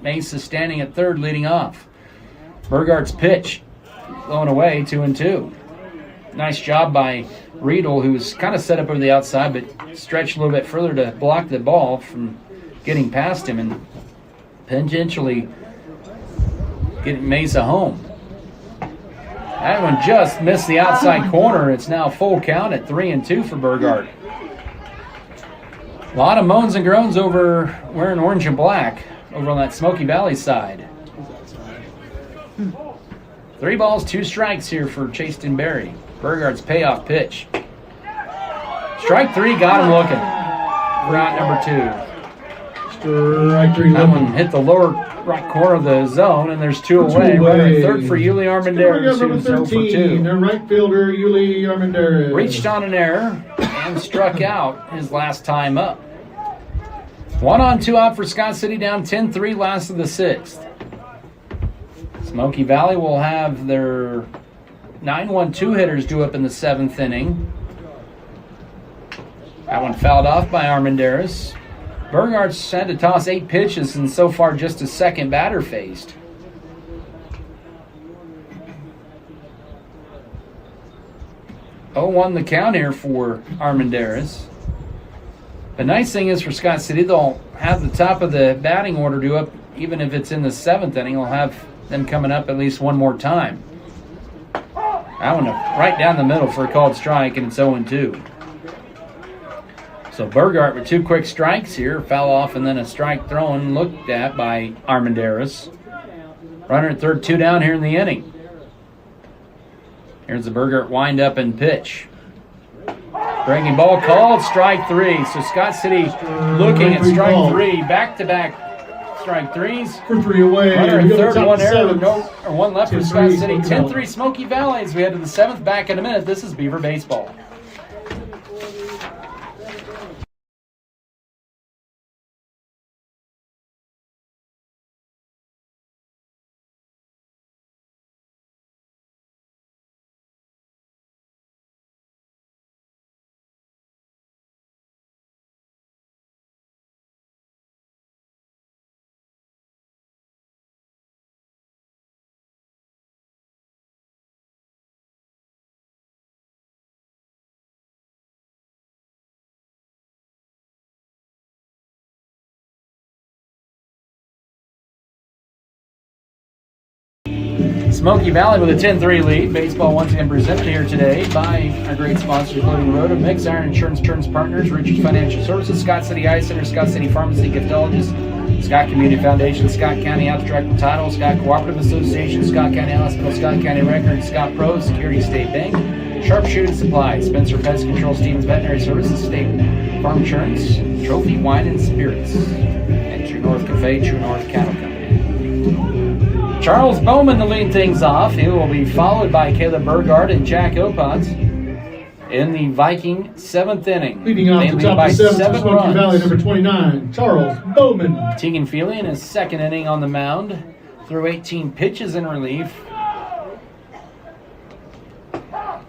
Mace is standing at third, leading off. Burgart's pitch, blowing away, 2-2. Nice job by Riedel, who was kind of set up over the outside, but stretched a little bit further to block the ball from getting past him and potentially getting Mesa home. That one just missed the outside corner. It's now full count at 3-2 for Burgart. A lot of moans and groans over wearing orange and black over on that Smoky Valley side. 3 balls, 2 strikes here for Chaston Berry. Burgart's payoff pitch. Strike 3 got him looking for out number 2. Strike 3 That looking. one hit the lower right corner of the zone, and there's 2 away. Runner third for Yuli Armendariz, Number who's 0 for 13, 2. the right fielder, Yuli Armendariz. Reached on an error and struck out his last time up. 1-on-2 out for Scott City, down 10-3, last of the sixth. Smoky Valley will have their 9-1-2 hitters due up in the 7th inning. That one fouled off by Armendariz. Burgart's had to toss 8 pitches and so far just a second batter faced. Oh, 1 the count here for Armendariz. The nice thing is for Scott City, they'll have the top of the batting order due up, even if it's in the 7th inning. They'll have them coming up at least one more time. That one right down the middle for a called strike, and it's 0-2. So Burgart with 2 quick strikes here, foul off, and then a strike thrown looked at by Armendariz. Runner at third, 2 down here in the inning. Here's the Burgart wind up and pitch. Breaking ball called, strike 3. So Scott City looking at strike 3, back-to-back strike 3s. For 3 away. Runner We at go to third, top 1 error, seventh. or 1 left for 10-3 Scott City. Smoky Valley. 10-3 Smoky Valley as we head to the 7th, back in a minute. This is Beaver Baseball. Smoky Valley with a 10-3 lead. Baseball once again presented here today by our great sponsors, including Roto Mix, Iron Insurance Partners, Richards Financial Services, Scott City Eye Center, Scott City Pharmacy Giftologist, Scott Community Foundation, Scott County Abstract and Title, Scott Cooperative Association, Scott County Hospital, Scott County Records, Scott Pro, Security State Bank, Sharpshooting Supply, Spencer Pest Control, Stevens Veterinary Services, State Farm Insurance, Trophy Wine and Spirits, and True North Cafe, True North Cattle Company. Charles Bowman to lead things off. He will be followed by Caleb Burgart and Jack Opatz in the Viking 7th inning. Leading off They the lead top by of 7th, 7 Smoky runs. Valley, number 29, Charles Bowman. Tegan Feely in his 2nd inning on the mound through 18 pitches in relief.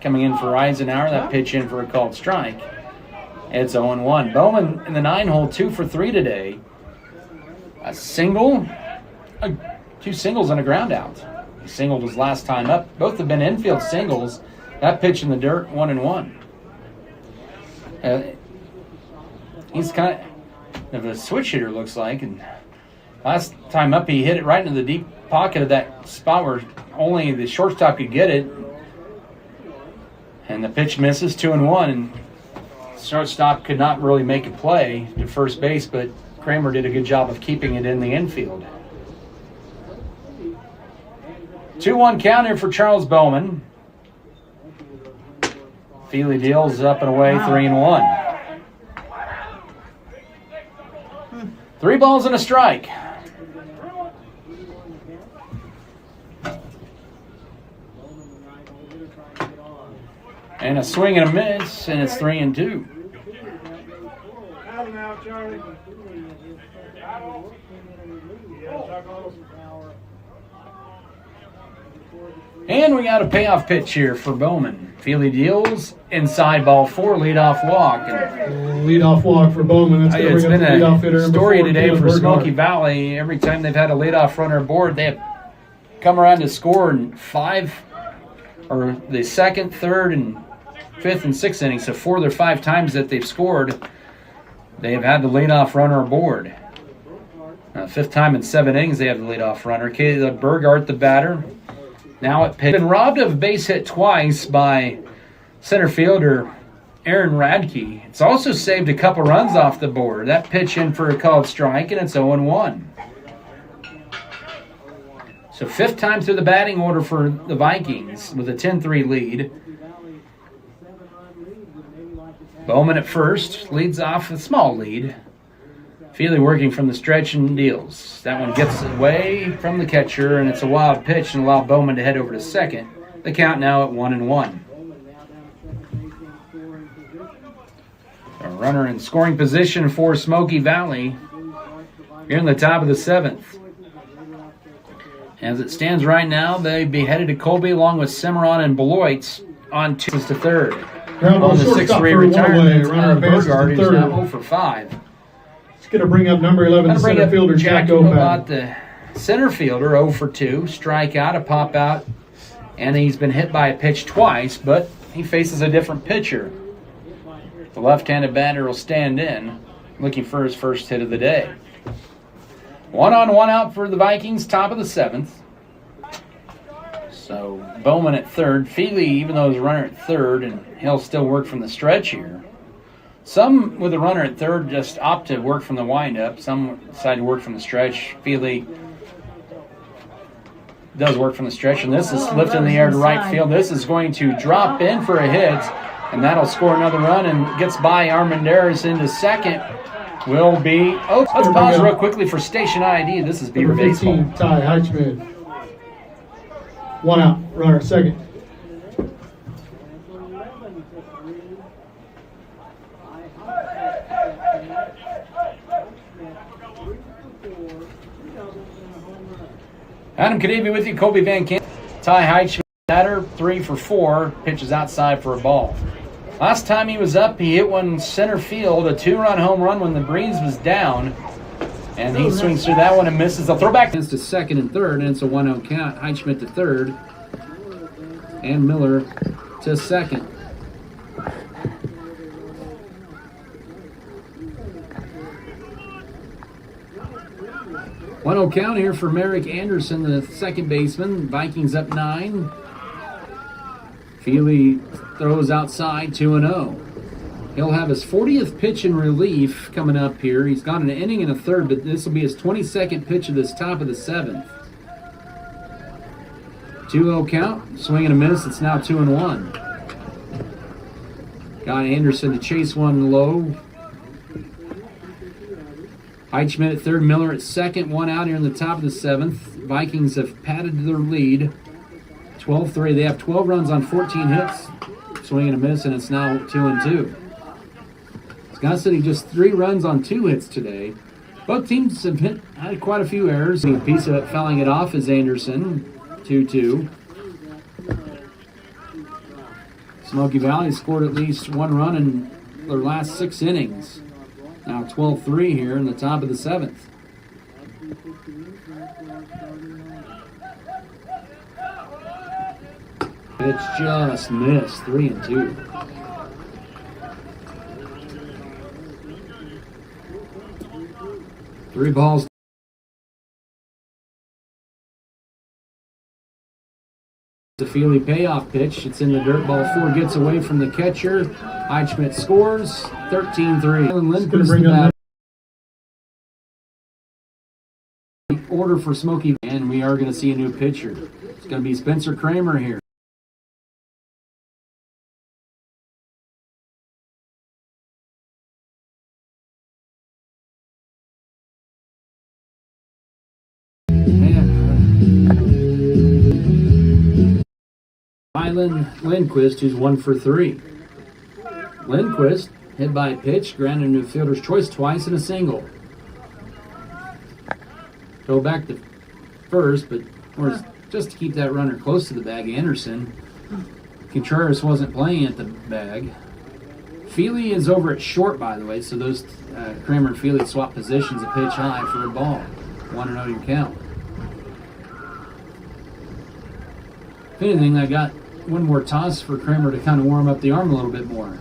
Coming in for Eisenhower, that pitch in for a called strike. It's 0-1. Bowman in the 9-hole, 2 for 3 today. A single, 2 singles and a ground out. He singled his last time up. Both have been infield singles. That pitch in the dirt, 1-1. He's kind of a switch hitter, looks like. And last time up, he hit it right into the deep pocket of that spot where only the shortstop could get it. And the pitch misses, 2-1. And shortstop could not really make a play to first base, but Kramer did a good job of keeping it in the infield. 2-1 count here for Charles Bowman. Feely deals up and away, 3-1. 3 balls and a strike. And a swing and a miss, and it's 3-2. And we got a payoff pitch here for Bowman. Feely deals inside ball 4, leadoff walk. And Leadoff walk for Bowman. That's going to it's bring been up the leadoff hitter. a story before today Caleb for Smoky Burghardt. Valley. Every time they've had a leadoff runner aboard, they have come around to score in the second, third, and fifth and sixth innings. So 4 of their 5 times that they've scored, they have had the leadoff runner aboard. Fifth time in 7 innings, they have the leadoff runner. Caleb Burghardt, the batter. Now at pitch. Been robbed of a base hit twice by center fielder Aaron Radke. It's also saved a couple runs off the board. That pitch in for a called strike, and it's 0-1. So 5th time through the batting order for the Vikings with a 10-3 lead. Bowman at first leads off a small lead. Feely working from the stretch and deals. That one gets away from the catcher, and it's a wild pitch and allow Bowman to head over to second. The count now at 1-1. A runner in scoring position for Smoky Valley here in the top of the 7th. As it stands right now, they'd be headed to Colby along with Cimarron and Beloit on 2 to 3rd. Ground ball On the shortstop 6-3 for one retirement, away. Runner advances to Burghardt is third. now 0 for 5. It's going to bring up number 11, Gonna bring center up fielder Jack Obat, Obat. the center fielder, 0 for 2. Strikeout, a pop out, and he's been hit by a pitch twice, but he faces a different pitcher. The left-handed batter will stand in, looking for his first hit of the day. 1 on, 1 out for the Vikings, top of the 7th. So Bowman at third. Feely, even though he's a runner at third, and he'll still work from the stretch here. Some with a runner at third just opt to work from the windup. Some decide to work from the stretch. Feely does work from the stretch, and this is lifted in the air to right field. This is going to drop in for a hit, and that'll score another run and gets by Armendariz into second. Will be. Oh, let's pause real quickly for station ID. This is Beaver Number 15, Baseball. Ty Heichman. 1 out. Runner at second. Adam Kadavy with you, Kobe Van Camp. Ty Heichman, batter, 3 for 4, pitches outside for a ball. Last time he was up, he hit one center field, a 2-run home run when the breeze was down, and he swings through that one and misses. They'll throw back to second and third, and it's a 1-0 count. Heichman to third, and Miller to second. One 0 count here for Merrick Anderson, the second baseman. Vikings up 9. Feely throws outside 2-0. He'll have his 40th pitch in relief coming up here. He's got an inning and a third, but this will be his 22nd pitch of this top of the 7th. 2-0 count, swing and a miss. It's now 2-1. Got Anderson to chase one low. Heichman at third, Miller at second, 1 out here in the top of the 7th. Vikings have padded their lead. 12-3. They have 12 runs on 14 hits. Swing and a miss, and it's now 2-2. Scott City just 3 runs on 2 hits today. Both teams have had quite a few errors. A piece of it fouling it off is Anderson. 2-2. Smoky Valley scored at least 1 run in their last 6 innings. Now 12-3 here in the top of the 7th. It's just missed. 3-2. Three balls. The Feely payoff pitch. It's in the dirt. Ball 4 gets away from the catcher. Heichman scores. 13-3. Lindquist bring up order for Smoky, and we are going to see a new pitcher. It's going to be Spencer Kramer here. Mylan Lindquist, who's 1 for 3. Lindquist hit by a pitch, granted a fielder's choice twice and a single. Go back to first, but or just to keep that runner close to the bag. Anderson. Contreras wasn't playing at the bag. Feely is over at short, by the way, so those Kramer and Feely swap positions a pitch high for a ball. 1-0 your count. If anything, I got one more toss for Kramer to kind of warm up the arm a little bit more.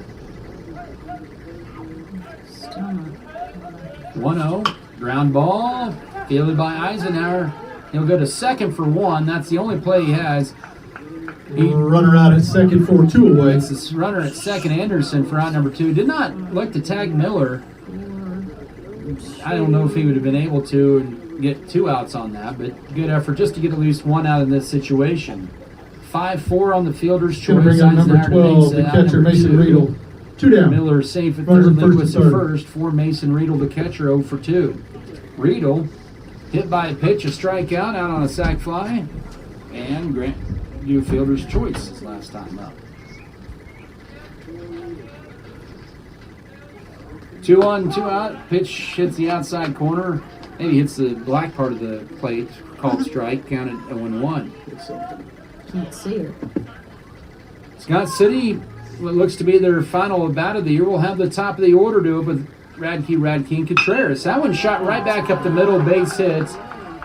Still not. 1-0, ground ball, fielded by Eisenhower. He'll go to second for one. That's the only play he has. Runner out at second for 2 away. It's this runner at second, Anderson, for out number 2. Did not like to tag Miller. I don't know if he would have been able to and get 2 outs on that, but good effort just to get at least 1 out in this situation. 5-4 on the fielder's choice. Going to bring up number 12, the catcher, Mason Riedel. 2 down. Miller safe at Runners third, at first Lindquist and at third. first. For Mason Riedel, the catcher, 0 for 2. Riedel hit by a pitch, a strikeout, out on a sac fly, and Grant do fielder's choice his last time up. 2 on, 2 out. Pitch hits the outside corner. Maybe hits the black part of the plate. Called strike. Counted at 1-1. Can't see her. Scott City, what looks to be their final at bat of the year, will have the top of the order do it with Radke, and Contreras. That one shot right back up the middle, base hits.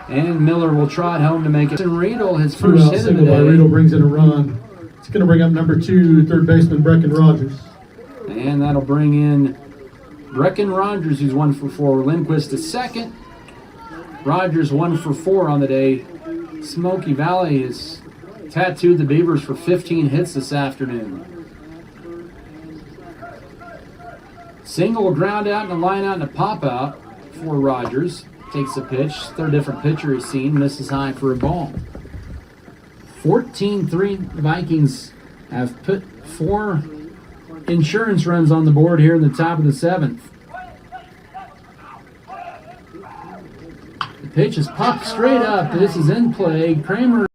And Miller will trot home to make it. And Riedel, his first hit of the Single by day. Riedel brings in a run. It's going to bring up number 2, third baseman Brecken Rogers. And that'll bring in Brecken Rogers, who's 1 for 4. Lindquist is second. Rogers 1 for 4 on the day. Smoky Valley has tattooed the Beavers for 15 hits this afternoon. Single, ground out, and a line out and a pop out for Rogers. Takes a pitch. Third different pitcher he's seen. Misses high for a ball. 14-3 Vikings have put 4 insurance runs on the board here in the top of the 7th. The pitch is popped straight up. This is in play. Kramer